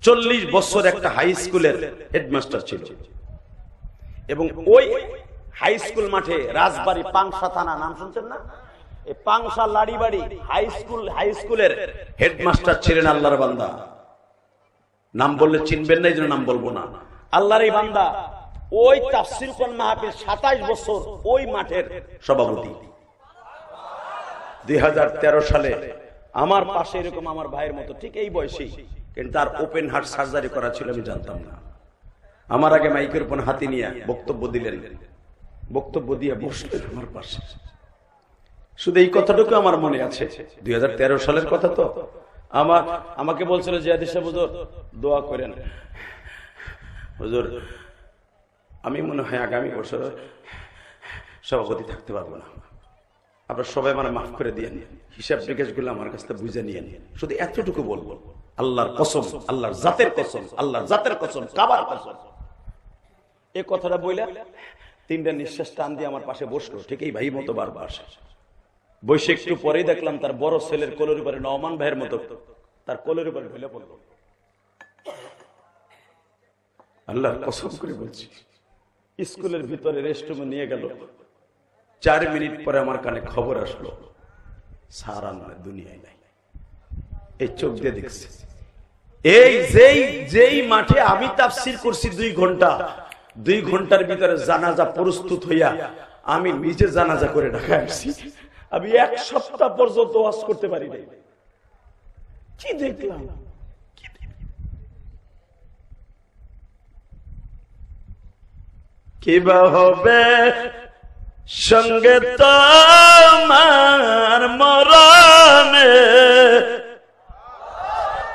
S1: 40 বছর একটা হাই স্কুলের হেডমাস্টার ছিল, এবং ওই হাই স্কুল মাঠে রাজবাড়ী পাংশা থানা, নাম শুনছেন না? এই পাংশা লাড়িবাড়ি হাই স্কুলের হেডমাস্টার ছিলেন আল্লাহর বান্দা। নাম বললে চিনবেন না, এই জন্য নাম বলবো না। আল্লাহর এই বান্দা ওই তাফসীর কোরআন মাহফিল 27 বছর ওই মাঠের সভাপতি। 2013 সালে আমার পাশে এরকম আমার ভাইয়ের মতো ঠিক এই বয়সী, কিন্তু তার ওপেন হার্ট সার্জারি করা ছিল, আমি জানতাম না। আমার আগে মাইকের উপর হাতে নিয়ে বক্তব্য দিলেন, বক্তব্য দিয়ে বসলেন আমার পাশে। শুধু এই কথাটুকু আমার মনে আছে, 2013 সালের কথা। তো আমাকে বলছিল যে আদিশা হুজুর দোয়া করেন হুজুর, আমি মনে হয় আগামী বছর সভাপতি থাকতে পারবো না। আপনারা সবাই মানে মাফ করে দিয়ে হিসাব নিকাশ গুলো আমার কাছ থেকে বুঝে নিয়ে শুধু এতটুকু বলবো, আল্লাহর কসম, আল্লাহর জাতের কসম, আল্লাহর জাতের কসম, কাবার কসম, এই কথাটা বইলা 3টা নিঃশ্বাস টান দিয়ে আমার পাশে বসলো। ঠিক এই ভাই মতো বারবার আসে। বসে একটু পরেই দেখলাম তার বড় ছেলের কোলের উপরে নওমান ভাইয়ের মতো তার কোলের উপরে ঢলে পড়লো। আল্লাহর কসম করে বলছি, স্কুলের ভিতরে রেস্টরুমে নিয়ে গেল। 4 মিনিট পরে আমার কানে খবর আসলো, সারা মানে দুনিয়ায় নাই। এই চোখ দিয়ে দেখছি। এই যেই মাঠে আমি তাফসীর করছি 2 ঘন্টা, 2 ঘন্টার ভিতরে জানাজা প্রস্তুত হইয়া আমি নিজে জানাজা করে ঢাকা আসছি। আমি 1 সপ্তাহ পর্যন্ত ওয়াজ করতে পারি নাই। কি দেখলাম, কিবা হবে সঙ্গে তোমার মরণে,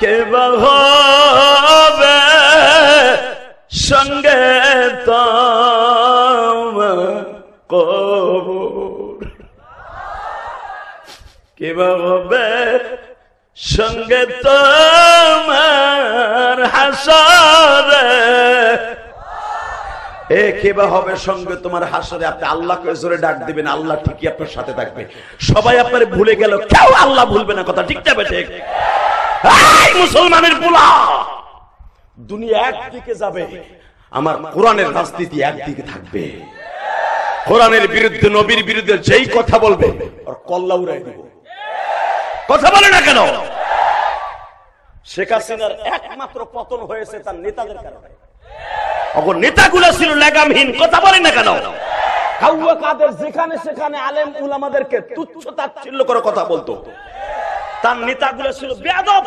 S1: কিবা হবে সঙ্গে তোমার কবর, কিবা হবে সঙ্গে তোমার হাসরে, কিবা হবে সঙ্গে তোমার হাসরে। আপনি আল্লাহকে জোরে ডাক দিবেন, আল্লাহ ঠিকই আপনার সাথে থাকবে। সবাই আপনার ভুলে গেল, কেউ আল্লাহ ভুলবে না। কথা ঠিক না বেঠে? মুসলমানের পোলা, দুনিয়া একদিকে যাবে, আমার কোরআনের রাজনীতি একদিকে থাকবে। কোরআনের বিরুদ্ধে, নবীর বিরুদ্ধে যেই কথা বলবে আর কল্লা উড়াই দিব। কথা বলে না কেন? শেখ হাসিনার একমাত্র পতন হয়েছে তার নেতাদের কারণে। নেতাগুলো ছিল লাগামহীন। কথা বলে না কেন? কাউয়া কাদের যেখানে সেখানে আলেম উলামাদেরকে তুচ্ছ তাচ্ছিল্য করে কথা বলতো। তার নেতাগুলো ছিল বেয়াদব।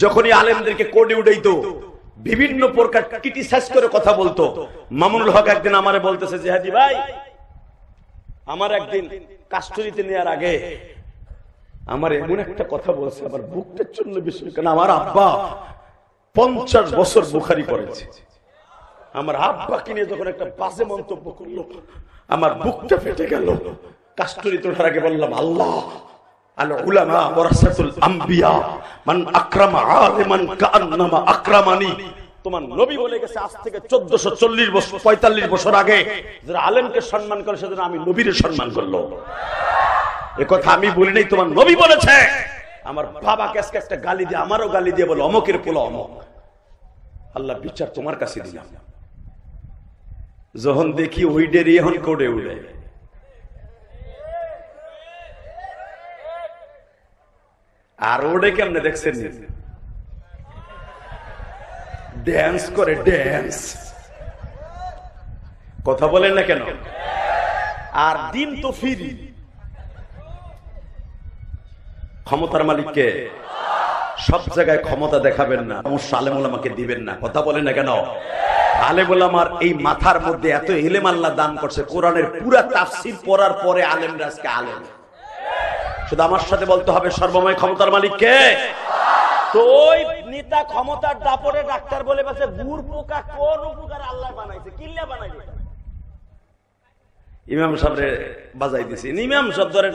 S1: যখনই আলেমদেরকে কোর্টে উঠাইতো বিভিন্ন প্রকার ক্রিটিসাইজ করে কথা বলতো। মামুনুল হক একদিন আমারে বলতেছে, জিহাদি ভাই, আমার একদিন কাস্টডিতে নেওয়ার আগে আমার এমন একটা কথা বলছে, আমার বুকটা চূর্ণ বিষয়। কারণ আমার আব্বা 50 বছর বুখারি পড়েছে। আমার আব্বাকে নিয়ে যখন একটা বাজে মন্তব্য করলো, আমার বুকটা ফেটে গেল। কাস্টডিতে ওঠার আগে বললাম, আল্লাহ, আল উলামা ওয়ারাসাতুল আম্বিয়া, মান আকরামা আলিমান কাআন্নামা আকরামানি। তোমার নবী বলে গেছে আজ থেকে 1440 বছর 45 বছর আগে, যারা আলেমকে সম্মান করে সেজন্য আমি নবীর সম্মান করলো। এই কথা আমি বলি নাই, তোমার নবী বলেছে। আমার বাবাকে আজকে একটা গালি দিয়ে, আমারও গালি দিয়ে বলে অমকের পোলা অমক। আল্লাহ বিচার তোমার কাছে দিলাম। যখন দেখি ওই ডেরি এখন কোডে উড়ে, আর ওডে কেমনে দেখছেন? ড্যান্স করে, ড্যান্স। কথা বলেন না কেন? আর দিন তো ফিরি। ক্ষমতার মালিককে সব জায়গায় ক্ষমতা দেখাবেন না, আলেম ওলামাকে দিবেন না। কথা বলেন না কেন? আলেম ওলামার এই মাথার মধ্যে এত ইলম আল্লাহ দান করছে, কোরআনের পুরা তাফসীর পড়ার পরে আলেমরা আজকে আলেম। শুধু আমার সাথে বলতে হবে সর্বময় ক্ষমতার মালিককে। তো ওই নেতা ক্ষমতার দাপটে ডাক্তার বলে বসে, গুড় পোকা কোন উপকার আল্লাহ বানাইছে, কিল্লা বানাইছে। ইমাম সাহেবরে বাজাই দিছি। ইমাম সাহেব ধরেন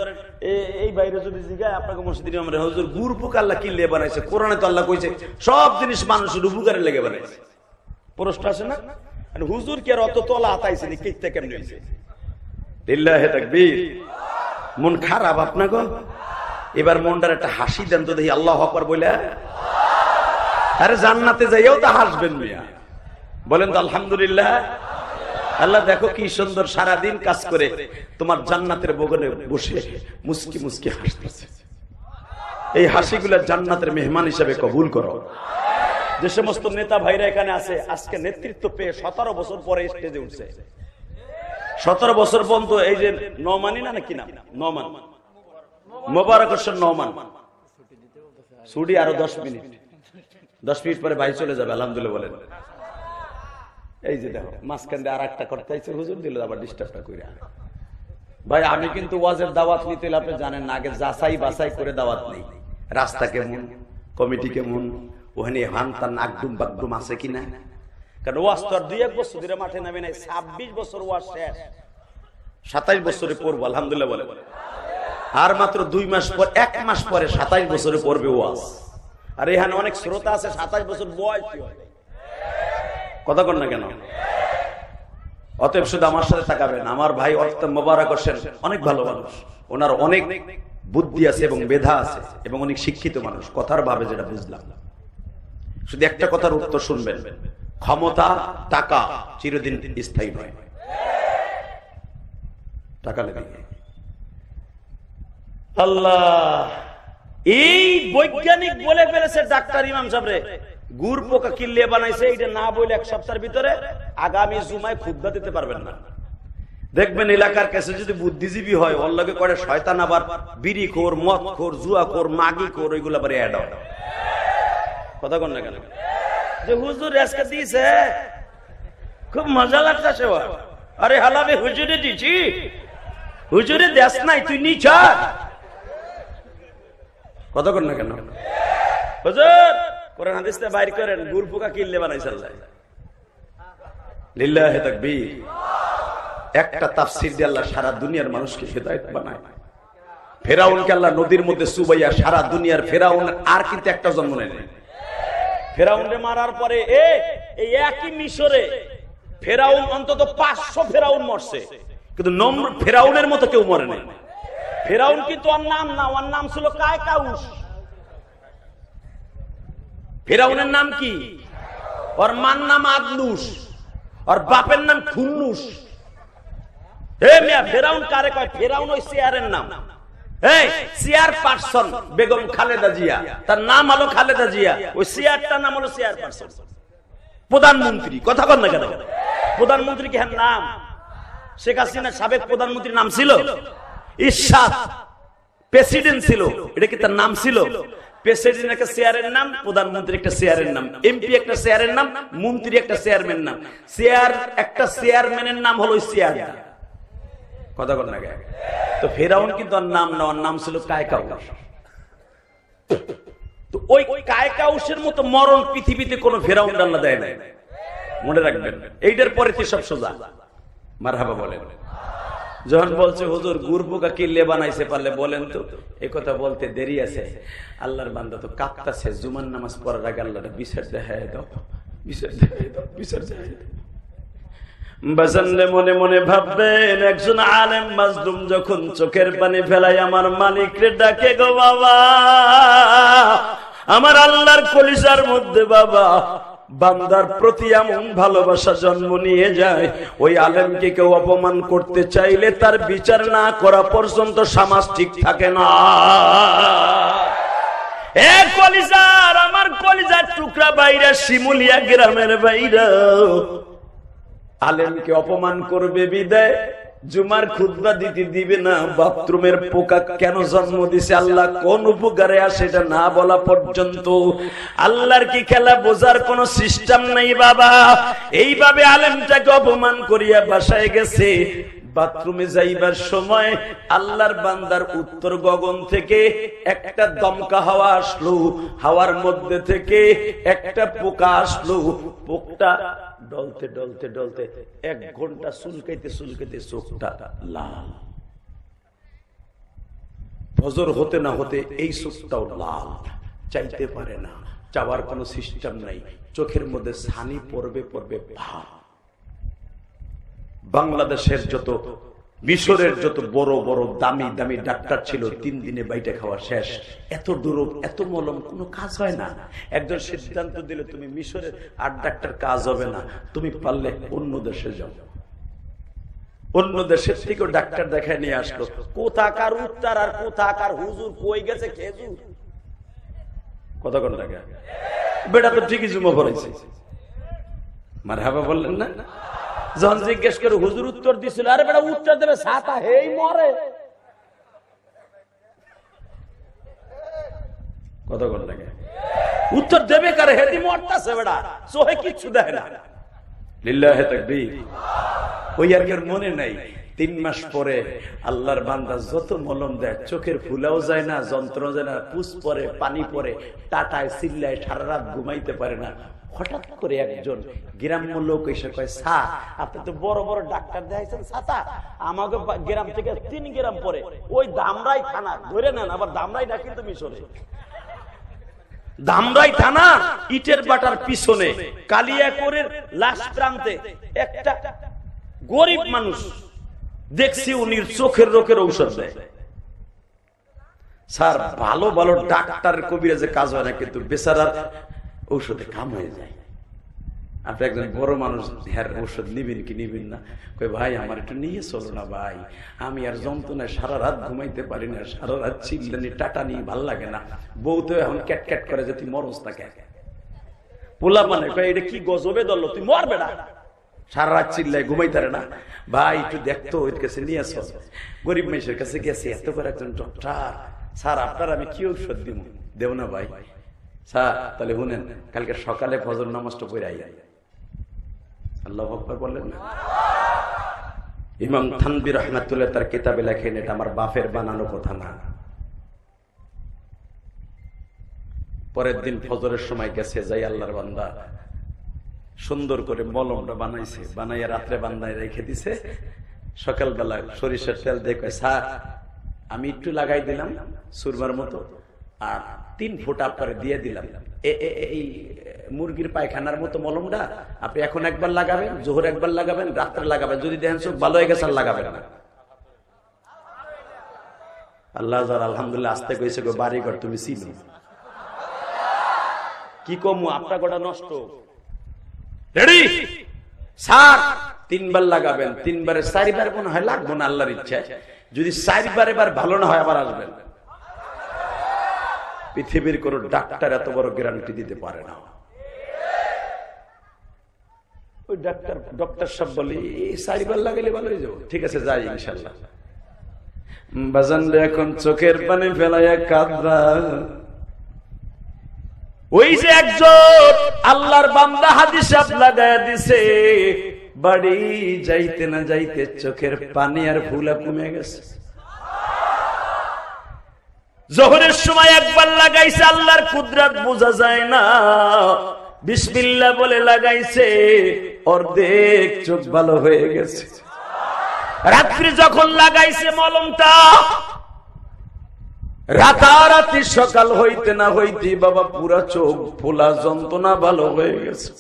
S1: এই বাইরে যদি জিগায় আপনাকে মসজিদের ইমাম রে, হুজুর গুড় পোকা আল্লাহ কিল্লে বানাইছে? কোরআনে তো আল্লাহ কইছে সব জিনিস মানুষের উপকারে লেগে বানাইছে। প্রশ্ন আসে না? হুজুর কি আর অত তলা আতাইছে নি? কিতে কেমনে হইছে? লিল্লাহি তাকবীর। মন খারাপ আপনাকে? এবার মনটার একটা হাসি দেন তো দেখি, আল্লাহু আকবার বলে। আরে জান্নাতে যাইও তো হাসবেন মিয়া, বলেন তো আলহামদুলিল্লাহ। আল্লাহ দেখো কি সুন্দর, সারাদিন কাজ করে তোমার জান্নাতের বগলে বসে মুস্কি মুস্কি হাসতেছে। এই হাসিগুলা জান্নাতের মেহমান হিসেবে কবুল করো। যে সমস্ত নেতা ভাইরা এখানে আছে, আজকে নেতৃত্ব পেয়ে 17 বছর পরে স্টেজে উঠছে। 17 বছর পর্যন্ত এই যে নওমানি না নাকি নাম, নওমান মোবারক হোসেন নওমান, ছুটি আরো 10 মিনিট, 10 মিনিট পরে ভাই চলে যাবে। আলহামদুলিল্লাহ বলেন। এই যে দেখো মাঝখান দিয়ে আর একটা করতে চাইছে, হুজুর দিল আবার ডিস্টার্বটা করে। ভাই আমি কিন্তু ওয়াজের দাওয়াত নিতে হলে আপনি জানেন না, আগে যাচাই বাছাই করে দাওয়াত নেই। রাস্তা কেমন, কমিটি কেমন, ওখানে হানতান আগডুম বাগডুম আছে কিনা। কারণ ওয়াজ তো আর 2-1 বছর ধরে মাঠে নামে নাই, 26 বছর ওয়াজ শেষ। 27 বছরে পড়বো আলহামদুলিল্লাহ বলে। আর মাত্র 2 মাস পর, 1 মাস পরে 27 বছরে পড়বে ওয়াজ। আর এখানে অনেক শ্রোতা আছে 27 বছর বয়স, কথা কন না কেন? অতএব শুধু আমার সাথে তাকাবেন। আমার ভাই অর্থ মোবারক হোসেন অনেক ভালো মানুষ, ওনার অনেক বুদ্ধি আছে এবং মেধা আছে এবং অনেক শিক্ষিত মানুষ, কথার ভাবে যেটা বুঝলাম। শুধু একটা কথার উত্তর শুনবেন, ক্ষমতা টাকা চিরদিন স্থায়ী নয়। টাকা লেগে আল্লাহ এই বৈজ্ঞানিক বলে ফেলেছে ডাক্তার ইমাম সাহেবরে, গুড় পোকা কিল্লে বানাইছে, এটা না বলে 1 সপ্তাহের ভিতরে আগামী জুমায় খুতবা দিতে পারবেন না। দেখবেন এলাকার কাছে যদি বুদ্ধিজীবী হয়, ওর লগে করে শয়তান আবার বিড়ি খোর, মদ খোর, জুয়া খোর, মাগি খোর, ওইগুলো আবার অ্যাড হয়। কথা কন না কেন? যে হুজুর আজকে দিয়েছে খুব মজা লাগতেছে, আরে হালাবে হুজুরে দিছি, হুজুরে দেশ নাই তুই নিচ। কথা কন না কেন? হুজুর কোরআন হাদিসে বাইর করেন, গুড় পোকা কিল্লে বানাইছে আল্লাহ। লিল্লাহি তাকবীর। একটা তাফসীর দিয়ে আল্লাহ সারা দুনিয়ার মানুষকে হিদায়াত বানায়। ফেরাউনকে আল্লাহ নদীর মধ্যে চুবাইয়া সারা দুনিয়ার ফেরাউন আর কিন্তু একটা জন্ম নেয় নাই। ফেরাউনকে মারার পরে এই একই মিশরে ফেরাউন অন্তত 500 ফেরাউন মরছে, কিন্তু ফেরাউনের মতো কেউ মরে নাই। ফেরাউন কিন্তু ওর নাম না, ওর নাম ছিল কায়কাউস। ফেরাউনের নাম কি? ওর মার নাম আদলুস, ওর বাপের নাম খুন্নুস। ফেরাউন কারে কয়? ফেরাউন ওই চেয়ারের নাম। চেয়ারপারসন বেগম খালেদা জিয়া, তার নাম হলো খালেদা জিয়া, ওই চেয়ারটার নাম হলো চেয়ারপারসন। প্রধানমন্ত্রী, কথা বল না কেন? প্রধানমন্ত্রী কি হ্যাঁ নাম? শেখ হাসিনা সাবেক প্রধানমন্ত্রীর নাম ছিল ইরশাদ, প্রেসিডেন্ট ছিল, এটা কি তার নাম ছিল? প্রেসিডেন্ট একটা চেয়ারের নাম, প্রধানমন্ত্রী একটা চেয়ারের নাম, এমপি একটা চেয়ারের নাম, মন্ত্রী একটা চেয়ারম্যানের নাম। চেয়ার একটা চেয়ারম্যানের নাম হলো চেয়ার। কথা বল না কেন? তো ফেরাউন কিন্তু ওর নাম না, ওর নাম ছিল কায়কাউস। তো ওই কায়কাউসের মতো মরণ পৃথিবীতে কোন ফেরাউন আল্লাহ দেয় নাই, মনে রাখবেন। এইটার পরে তো সব সোজা। মারহাবা বলেন। যখন বলছে হুজুর গুড় পোকা কিল্লে বানাইছে, পারলে বলেন তো। এই কথা বলতে দেরি আছে, আল্লাহর বান্দা তো কাঁপতাছে। জুমার নামাজ পড়ার আগে আল্লাহটা বিচার দেখায় দাও, বিচার দেখায় দাও, বিচার দেখায় দাও। বাজানরে মনে মনে ভাববেন, একজন আলেম মাজলুম যখন চোখের পানি ফেলায় আমার মালিকরে ডাকে, গো বাবা, আমার আল্লাহর কলিজার মধ্যে বাবা বান্দার প্রতি এমন ভালোবাসা জন্ম নিয়ে যায়, ওই আলেমকে কেউ অপমান করতে চাইলে তার বিচার না করা পর্যন্ত সমাজ ঠিক থাকে না। এ কলিজার, আমার কলিজার টুকরা বাইরা, শিমুলিয়া গ্রামের বাইরা, আলেমকে অপমান করবে বিদায় জুমার খুতবা দিতে দিবে না। বাথরুমের পোকা কেন জন্ম দিছে, আল্লাহ কোন উপকারে আসে, এটা না বলা পর্যন্ত আল্লাহর কি খেলা বোঝার কোন সিস্টেম নাই বাবা। এইভাবে আলেমটাকে অপমান করিয়া বাসায় গেছে। বাথরুমে যাইবার সময় আল্লাহর বান্দার উত্তর গগন থেকে একটা দমকা হাওয়া আসলো, হাওয়ার মধ্যে থেকে একটা পোকা আসলো। পোকটা ডলতে ডলতে ডলতে 1 ঘন্টা চুলকাইতে চুলকাইতে চোখটা লাল। ফজর হতে না হতে এই চোখটাও লাল, চাইতে পারে না, চাওয়ার কোনো সিস্টেম নাই, চোখের মধ্যে ছানি পড়বে পড়বে ভাব। বাংলাদেশের যত, মিশরের যত বড় বড় দামি দামি ডাক্তার ছিল, 3 দিনে বাইটা খাওয়া শেষ। এত দুরূহ, এত মলম, কোনো কাজ হয় না। একজন সিদ্ধান্ত দিল, তুমি মিশরের 8 ডাক্তার কাজ হবে না, তুমি পারলে অন্য দেশে যাও। অন্য দেশের থেকেও ডাক্তার দেখায় নিয়ে আসলো। কোথাকার উত্তর আর কোথাকার হুজুর কই গেছে খেজুর। কথা কোন লাগে বেটা তো ঠিকই জুমা পড়াইছে। মারহাবা বললেন না? যখন জিজ্ঞেস করে হুজুর উত্তর দিছিল, আরে বেটা উত্তর দেবে ছাতা হেই মরে। কথা কোন লাগে উত্তর দেবে কারে? হেদি মরতাছে বেটা, চোখে কিচ্ছু দেখে না। লিল্লাহি তাকবীর। ওই আর কেউ মনে নাই 3 মাস পরে আল্লাহর বান্দা যত মলম দেয়, চোখের ফুলাও যায় না, যন্ত্রণা যায় না, পুষ পরে, পানি পরে, টাটায় চিল্লায়, সারা রাত ঘুমাইতে পারে না। হঠাৎ করে একজন গ্রাম্য লোক এসে কয়, স্যার আপনি তো বড় বড় ডাক্তার দেখাইছেন, ছাতা আমাকে গ্রাম থেকে 3 গ্রাম পরে ওই ধামরাই থানা ধরে নেন। আবার ধামরাই না কিন্তু মিশরে, ধামরাই থানা ইটের বাটার পিছনে কালিয়াকৈরের লাস্ট প্রান্তে একটা গরিব মানুষ দেখছি, উনি চোখের রোগের ঔষধ দেয়। স্যার ভালো ভালো ডাক্তার কবিরাজে কাজ হয় না, কিন্তু বেচারার ঔষধে কাম হয়ে যায়। আপনি একজন বড় মানুষ, হ্যাঁ ঔষধ নিবেন কি নিবেন না? কই ভাই আমার একটু নিয়ে চলো না ভাই, আমি আর যন্ত্রণায় সারা রাত ঘুমাইতে পারি না, সারা রাত চিল্লানি টাটা নিয়ে ভাল লাগে না, বউ তো এখন ক্যাট ক্যাট করে যে তুই মরস তাকে। পোলা মানে কয় এটা কি গজবে ধরলো, তুই মরবে না, সারা রাত চিল্লায় ঘুমাইতে না ভাই, একটু দেখতো ওই কাছে নিয়ে আসো। গরিব মানুষের কাছে গেছে, এত করে একজন ডক্টর, স্যার আপনার আমি কি ঔষধ দিব? দেব না ভাই। স্যার তাহলে শুনেন, কালকে সকালে ফজর নামাজটা পড়ে আই। আল্লাহু আকবার বললেন না? ইমাম থানভী রাহমাতুল্লাহ তার কিতাবে লেখেন, এটা আমার বাপের বানানো কথা না। পরের দিন ফজরের সময় গেছে, যাই আল্লাহর বান্দা সুন্দর করে মলমটা বানাইছে, বানাইয়া রাত্রে বান্ধায় রেখে দিছে। সকালবেলা সরিষার তেল দেখে, স্যার আমি একটু লাগাই দিলাম সুরমার মতো, আর 3 ফোঁটা আপনারে দিয়ে দিলাম, এই মুরগির পায়খানার মতো মলমটা আপনি এখন একবার লাগাবেন, জোহর একবার লাগাবেন, রাত্রে লাগাবেন, যদি দেখেন চোখ ভালো হয়ে গেছে আর লাগাবেন না। আল্লাহ আলহামদুলিল্লাহ আসতে কইছে, বাড়ি ঘর তুমি চিনো কি কমু, আপনার গোটা নষ্ট। রেডি স্যার 3 বার লাগাবেন, 3 বারে 4 বার মনে হয় লাগবো না, আল্লাহর ইচ্ছা। যদি 4 বার এবার ভালো না হয় আবার আসবেন। পৃথিবীর কোন ডাক্তার এত বড় গ্যারান্টি দিতে পারে না। ওই ডক্টর সব বলি 4 বার লাগাইলে ভালো হয়ে যাবো, ঠিক আছে যাই ইনশাল্লাহ। বাজান এখন চোখের পানি ফেলাইয়া কাঁদরা, ওই যে একজন আল্লাহর বান্দা হাদিস লাগায়া দিছে, বাড়ি যাইতে না যাইতে চোখের পানি আর ফুলা কমে গেছে। জোহরের সময় একবার লাগাইছে, আল্লাহর কুদরত বোঝা যায় না, বিসমিল্লাহ বলে লাগাইছে, অর্ধেক চোখ ভালো হয়ে গেছে। রাত্রি যখন লাগাইছে মলমটা, রাতারাতি সকাল হইতে না হইতে বাবা পুরা চোখ ফোলা, যন্ত্রণা ভালো হয়ে গেছে।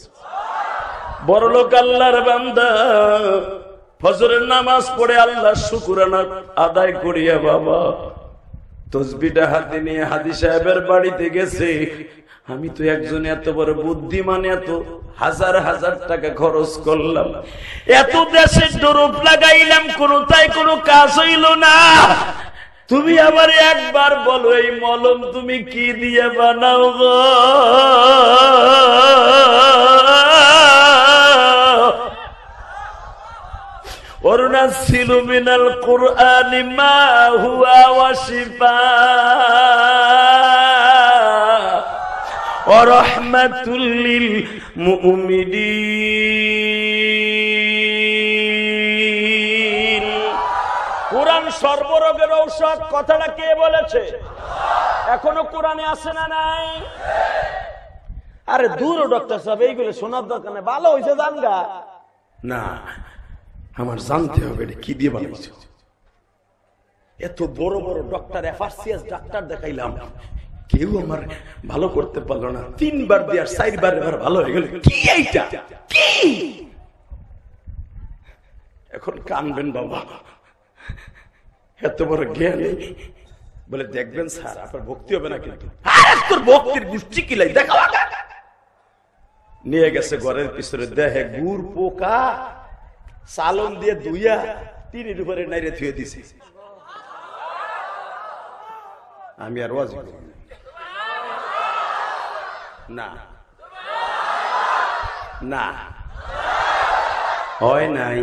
S1: বড় লোক আল্লাহর বান্দা ফজরের নামাজ পড়ে আল্লাহ শুকরানা আদায় করিয়া বাবা তসবিটা হাতে নিয়ে হাদি সাহেবের বাড়িতে গেছে। আমি তো একজন এত বড় বুদ্ধিমান, এত হাজার হাজার টাকা খরচ করলাম, এত দেশের ডরপ লাগাইলাম, কোনটাই কোনো কাজ হইল না। তুমি আবার একবার বলো এই মলম তুমি কি দিয়ে বানাও গো? ওয়ানুনাজ্জিলু মিনাল কুরআনি মা হুয়া ওয়াশিফাء ওয়া রাহমাতুল লিল মুমিনিন। কোরআন সর্বরোগের ঔষধ, কথাটা কে বলেছে? এখনো কোরআনে আছে না নাই? আরে দূর ডক্টর সাহেব, এইগুলো শোনার দরকার নেই, ভালো হয়েছে জানগা না, আমার জানতে হবে কি দিয়ে বানাইছো। এত বড় বড় ডক্টর, এফআরসিএস ডাক্তার দেখাইলাম, কেউ আমার ভালো করতে পারলো না। 3 বার দিয়ে 4 বার এবার ভালো হয়ে গেল, কি এইটা কি? এখন কানবেন বাবা, এত বড় জ্ঞান বলে দেখবেন স্যার আপনার ভক্তি হবে না, কিন্তু তোর ভক্তির গোষ্ঠী কিলাই দেখা নিয়ে গেছে ঘরের পিছনে, দেহে গুড় পোকা সালন দিয়ে ধুইয়া তিনের উপরে নাইরে থুয়ে দিছে। আমি আর ওয়াজ না না হয় নাই,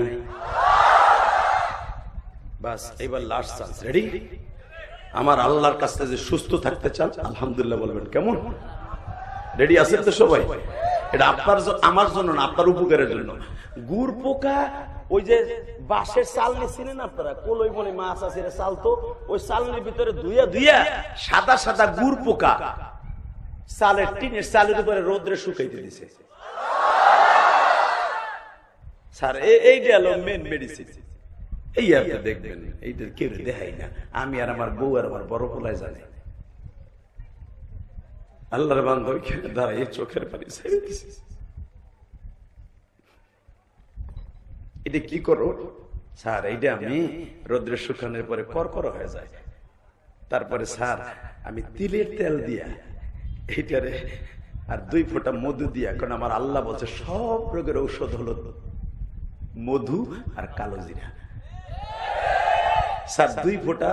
S1: বাস এবার লাস্ট চান্স। রেডি? আমার আল্লাহর কাছে যে সুস্থ থাকতে চান আলহামদুলিল্লাহ বলবেন কেমন? রেডি আছেন তো সবাই? এটা আপনার আমার জন্য না, আপনার উপকারের জন্য। গুড় পোকা, ওই যে বাঁশের চালনি ছিলেন আপনারা, কলই বলে মাছ আছে চাল, তো ওই চালনির ভিতরে ধুইয়া ধুইয়া সাদা সাদা গুড় পোকা চালের টিনের চালের উপরে রোদ্রে শুকাইতে দিছে। স্যার এইটা হলো মেন মেডিসিন। এই আপনি দেখবেন এইটা কেউ দেখাই না, আমি আর আমার বউ আর আমার বড় পোলায় জানে। আল্লাহর বান্দা ওইখানে দাঁড়াই চোখের পানি ছেড়ে দিছে। এটা কি করো স্যার? এইটা আমি রোদ্রে শুকানোর পরে করকর হয়ে যায়, তারপরে স্যার আমি তিলের তেল দিয়া এইটারে আর 2 ফোঁটা মধু দিয়া, কারণ আমার আল্লাহ বলছে সব রোগের ঔষধ হলো মধু আর কালো জিরা। স্যার 2 ফোঁটা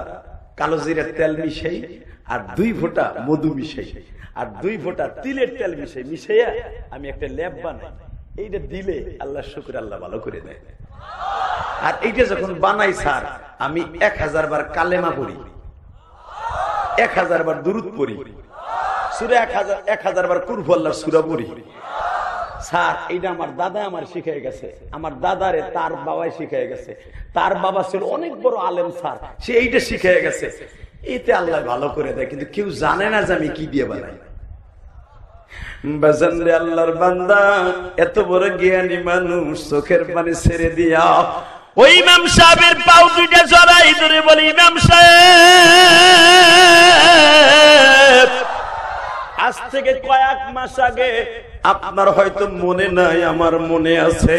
S1: কালো জিরার তেল মিশাই আর 2 ফোঁটা মধু মিশাই আর 2 ফোঁটা তিলের তেল মিশাইয়া আমি একটা ল্যাব বানাই। এইটা দিলে আল্লাহ শুকর, আল্লাহ ভালো করে দেয়। আর এইটা যখন বানাই স্যার আমি 1000 বার কালেমা পড়ি, 1000 বার দুরূদ পড়ি, সূরা 1000 বার কুল আল্লাহর সূরা পড়ি। স্যার এইটা আমার দাদা আমার শিখাই গেছে, আমার দাদারে তার বাবাই শিখাই গেছে, তার বাবা ছিল অনেক বড় আলেম স্যার, সে এইটা শিখাই গেছে। এতে আল্লাহ ভালো করে দেয়, কিন্তু কেউ জানে না যে আমি কি দিয়ে বানাই। বাজানরে আল্লাহর বান্দা, এত বড় জ্ঞানী মানুষ চোখের পানি ছেড়ে দিয়া ওই ইমাম সাহেবের পাও দুইটা জড়াই ধরে বলি, ইমাম সাহেব আজ থেকে কয়েক মাস আগে, আপনার হয়তো মনে নাই আমার মনে আছে,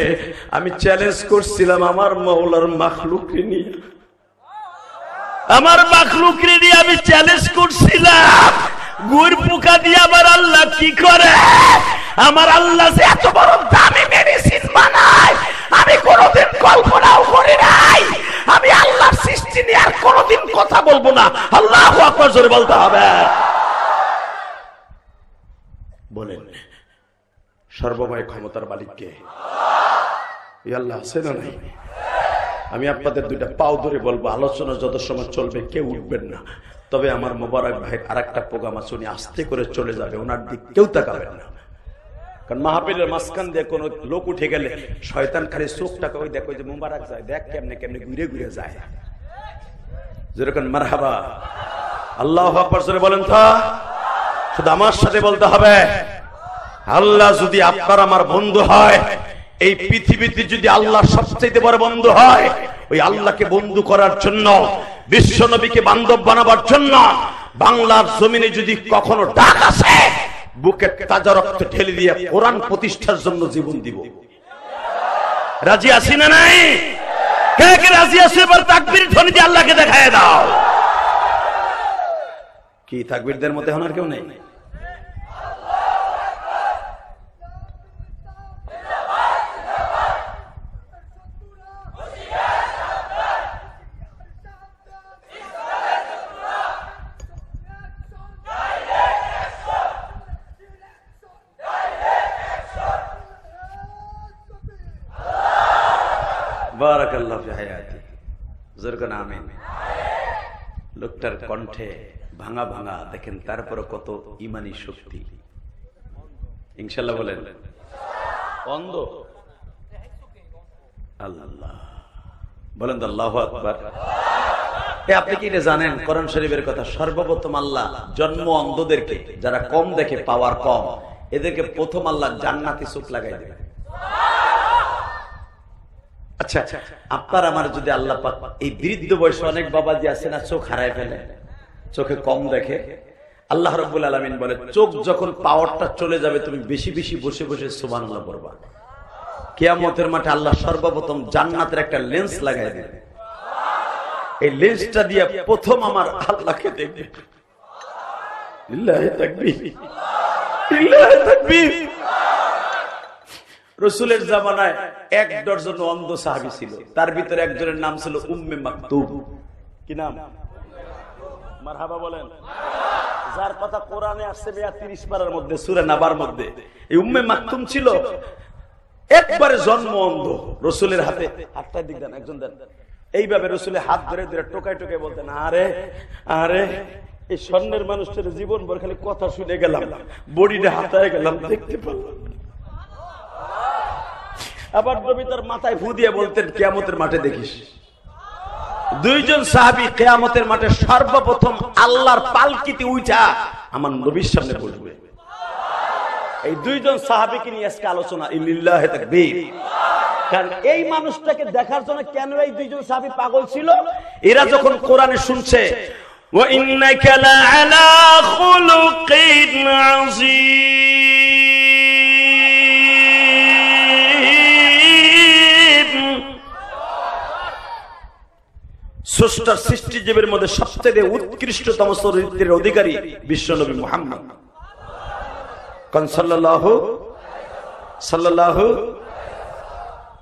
S1: আমি চ্যালেঞ্জ করছিলাম আমার মাওলার মাখলুককে নিয়ে, আমার মাখলুককে নিয়ে আমি চ্যালেঞ্জ করছিলাম, গুড় পোকা দিয়ে আমার আল্লাহ কি করে, আমার আল্লাহ যে এত বড় দামি মেডিসিন বানায় আমি কোনোদিন কল্পনাও করি নাই। আমি আল্লাহর সৃষ্টি নিয়ে আর কোনোদিন কথা বলবো না। আল্লাহু আকবার জোরে বলতে হবে। বলেন সর্বময় ক্ষমতার মালিককে আল্লাহ আছে না নাই? আমি আপনাদের 2টা পাও ধরে বলবো, আলোচনা যত সময় চলবে কেউ উঠবেন না। তবে আমার মোবারক ভাইয়ের আরেকটা প্রোগ্রাম আছে, উনি আস্তে করে চলে যাবে, ওনার দিক কেউ তাকাবেন না। কারণ মাহফিলের মাঝখান দিয়ে কোনো লোক উঠে গেলে শয়তান খালি চোখটাকে ওই দেখো যে মোবারক যায়, দেখ কেমনে কেমনে ঘুরে ঘুরে যায়, যেরকম মারহাবা আল্লাহু আকবার জোরে বলেন তো। শুধু আমার সাথে বলতে হবে, আল্লাহ যদি আপনার আমার বন্ধু হয়, এই পৃথিবীতে যদি আল্লাহ সবচেয়ে বড় বন্ধু হয়, ওই আল্লাহকে বন্ধু করার জন্য, বিশ্ব নবীকে বান্ধব বানাবার জন্য বাংলার জমিনে যদি কখনো ডাক আসে, বুকের তাজা রক্ত ঢেলে দিয়ে কোরআন প্রতিষ্ঠার জন্য জীবন দিব। রাজি আছি না নাই? কে কে রাজি আছে? এবার তাকবীর ধ্বনি দিয়ে আল্লাহকে দেখায় দাও। কি তাকবীরদের মধ্যে হনার কেউ নেই? বারাকাল্লাহু ফি হায়াতি, জোরে আমিন। লোকটার কণ্ঠে ভাঙা ভাঙা, দেখেন তারপরে কত ইমানি শক্তি। ইনশাআল্লাহ বলেন। অন্ধ আল্লাহ বলেন তো আল্লাহু আকবার। আপনি কি এটা জানেন? কোরআন শরীফের কথা, সর্বপ্রথম আল্লাহ জন্ম অন্ধদেরকে, যারা কম দেখে, পাওয়ার কম, এদেরকে প্রথম আল্লাহ জান্নাতি চোখ লাগাই দেবে। আচ্ছা, আপনার আমার যদি আল্লাহ পাক এই বৃদ্ধ বয়সে অনেক বাবাজি আছে না, চোখ হারায় ফেলে, চোখে কম দেখে, আল্লাহ রাব্বুল আলামিন বলে চোখ যখন পাওয়ারটা চলে যাবে, তুমি বেশি বেশি বসে বসে সুবহানাল্লাহ পড়বা। কিয়ামতের মাঠে আল্লাহ সর্বপ্রথম জান্নাতের একটা লেন্স লাগাই দেবে। এই লেন্সটা দিয়ে প্রথম আমার আল্লাহকে দেখবে। লিল্লাহি তাকবীর, লিল্লাহি তাকবীর। রাসূলের জামানায় 1 ডজন অন্ধ সাহাবী ছিল, তার ভিতরে একজনের নাম ছিল উম্মে মাকতুম। কি নাম? মারহাবা বলেন। যার কথা কোরআনে আসছে 30 পারার মধ্যে, সূরা নাবার মধ্যে। এই উম্মে মাকতুম ছিল একবারে জন্ম অন্ধ। রাসূলের হাতে হাতটা দিক দেন, একজন দেন, এইভাবে রাসূলের হাত ধরে ধরে টোকায় টোকায় বলতেন, আরে আরে এই স্বর্ণের মানুষটার জীবন ভর খালি কথা শুনে গেলাম, বডিটা হাতায় গেলাম, দেখতে পারলাম। আবার নবী তার মাথায় ফু দিয়ে বলতেন, কিয়ামতের মাঠে দেখিস। 2 জন সাহাবী কিয়ামতের মাঠে সর্বপ্রথম আল্লাহর পালকিতে উঠা আমার নবীর সামনে বসবে। এই দুইজন সাহাবীকে নিয়ে আজকে আলোচনা। লিল্লাহি তাকবীর। কারণ এই মানুষটাকে দেখার জন্য কেন এই দুইজন সাহাবী পাগল ছিল? এরা যখন কোরআনে শুনছে ওয়া ইন্নাকা লাআলা খুলুকিন আযীম, স্রষ্টার সৃষ্টিজীবের মধ্যে সবচেয়ে উৎকৃষ্টতম চরিত্রের অধিকারী বিশ্বনবী মুহাম্মদ সাল্লাল্লাহু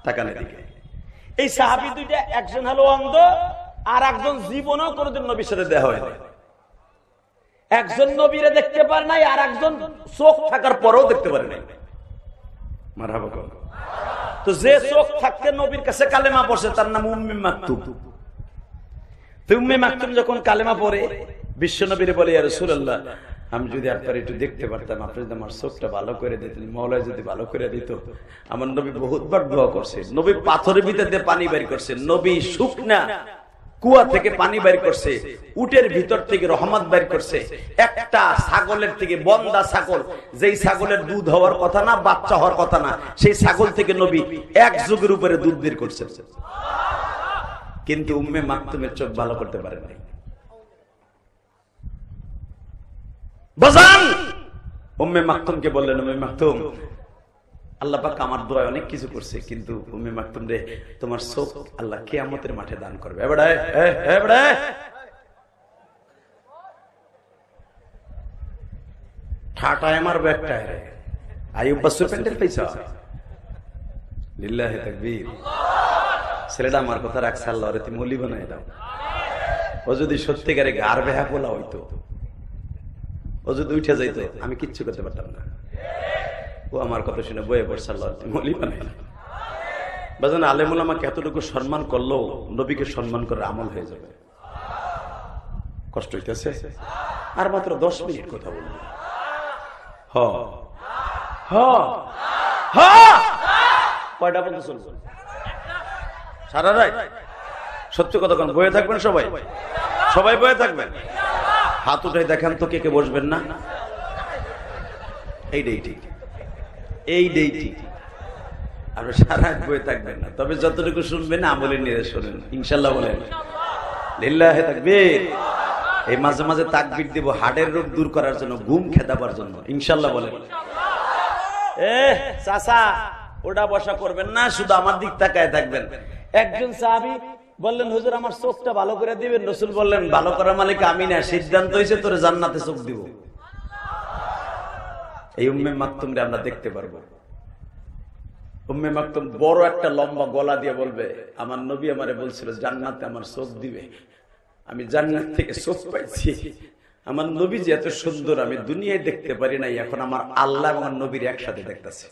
S1: তাকান এদিকে। এই সাহাবী দুইটা একজন হলো অন্ধ, আর একজন জীবনেও কোনোদিন নবীর সাথে দেখা হয় না। একজন নবীরে দেখতে পারে নাই, আর একজন চোখ থাকার পরেও দেখতে পারে নাই। মারহাবা। তো যে চোখ থাকতে নবীর কাছে কালেমা পড়ছে তার নাম উম্মে মাকতুম। উম্মে মাকতুম যখন কালেমা পড়ে বিশ্ব নবীরে বলে, ইয়া রাসূলুল্লাহ, আমি যদি আপনার একটু দেখতে পারতাম, আপনি যদি আমার চোখটা ভালো করে দিতেন, মওলা যদি ভালো করে দিত। আমার নবী বহুতবার দোয়া করছে, নবী পাথরের ভিতর দিয়ে পানি বের করছে, নবী শুকনা কুয়া থেকে পানি বের করছে, উটের ভিতর থেকে রহমত বের করছে। একটা ছাগলের থেকে, বন্দা ছাগল, যেই ছাগলের দুধ হওয়ার কথা না, বাচ্চা হওয়ার কথা না, সেই ছাগল থেকে নবী এক যুগের উপরে দুধ বের করছে। কিন্তু উম্মে মাকতুমের চোখ ভালো করতে পারে নাই। বাজান উম্মে মাকতুমকে বললেন, উম্মে মাকতুম, আল্লাহ পাক আমার দোয়ায় অনেক কিছু করছে, কিন্তু উম্মে মাকতুম রে, তোমার চোখ আল্লাহ কিয়ামতের মাঠে দান করবে। ঠাটায় আমার ব্যাগটা রে আইয়ুব বাসুর প্যান্ডেল পয়সা। লিল্লাহি তাকবীর। ছেলেটা আমার কথা রাখছে, আল্লাহ রে তুমি ওলি বানাই দাও। ও যদি সত্যিকারে গার বেহা পোলা হইতো, ও যদি উঠে যাইতো, আমি কিচ্ছু করতে পারতাম না। ও আমার কথা শুনে বয়ে পড়ছে, আল্লাহ তুমি ওলি বানাই দাও। বাজান আলেমুল আমাকে এতটুকু সম্মান করলেও নবীকে সম্মান করার আমল হয়ে যাবে। কষ্ট হইতেছে। আর মাত্র 10 মিনিট কথা বলবো। কয়টা পর্যন্ত চলবে? সারা রাত সত্যি কথা কোন বয়ে থাকবেন সবাই? সবাই বয়ে থাকবেন? হাত উঠাই দেখান তো কে কে বসবেন না। এইটাই ঠিক, এইটাই ঠিক। আর সারা রাত বয়ে থাকবেন না, তবে যতটুকু শুনবেন আমলে নিয়ে শোনেন ইনশাল্লাহ। বলেন লিল্লাহি তাকবীর। এই মাঝে মাঝে তাকবীর দিব হাড়ের রোগ দূর করার জন্য, ঘুম খেদাবার জন্য ইনশাল্লাহ। বলেন চাচা ওটা বসা করবেন না, শুধু আমার দিক তাকায় থাকবেন। একজন সাহাবী বললেন, হুজুর আমার চোখটা ভালো করে দিবেন। রাসূল বললেন, ভালো করার মালিক আমি না, সিদ্ধান্ত হয়েছে তোরে জান্নাতে চোখ দিব। এই উম্মে মাকতুমরে আমরা দেখতে পারবো। উম্মে মাকতুম বড় একটা লম্বা গলা দিয়ে বলবে, আমার নবী আমারে বলছিল জান্নাতে আমার চোখ দিবে, আমি জান্নাত থেকে চোখ পাইছি। আমার নবী যে এত সুন্দর আমি দুনিয়ায় দেখতে পারি নাই, এখন আমার আল্লাহ এবং নবীর একসাথে দেখতেছে।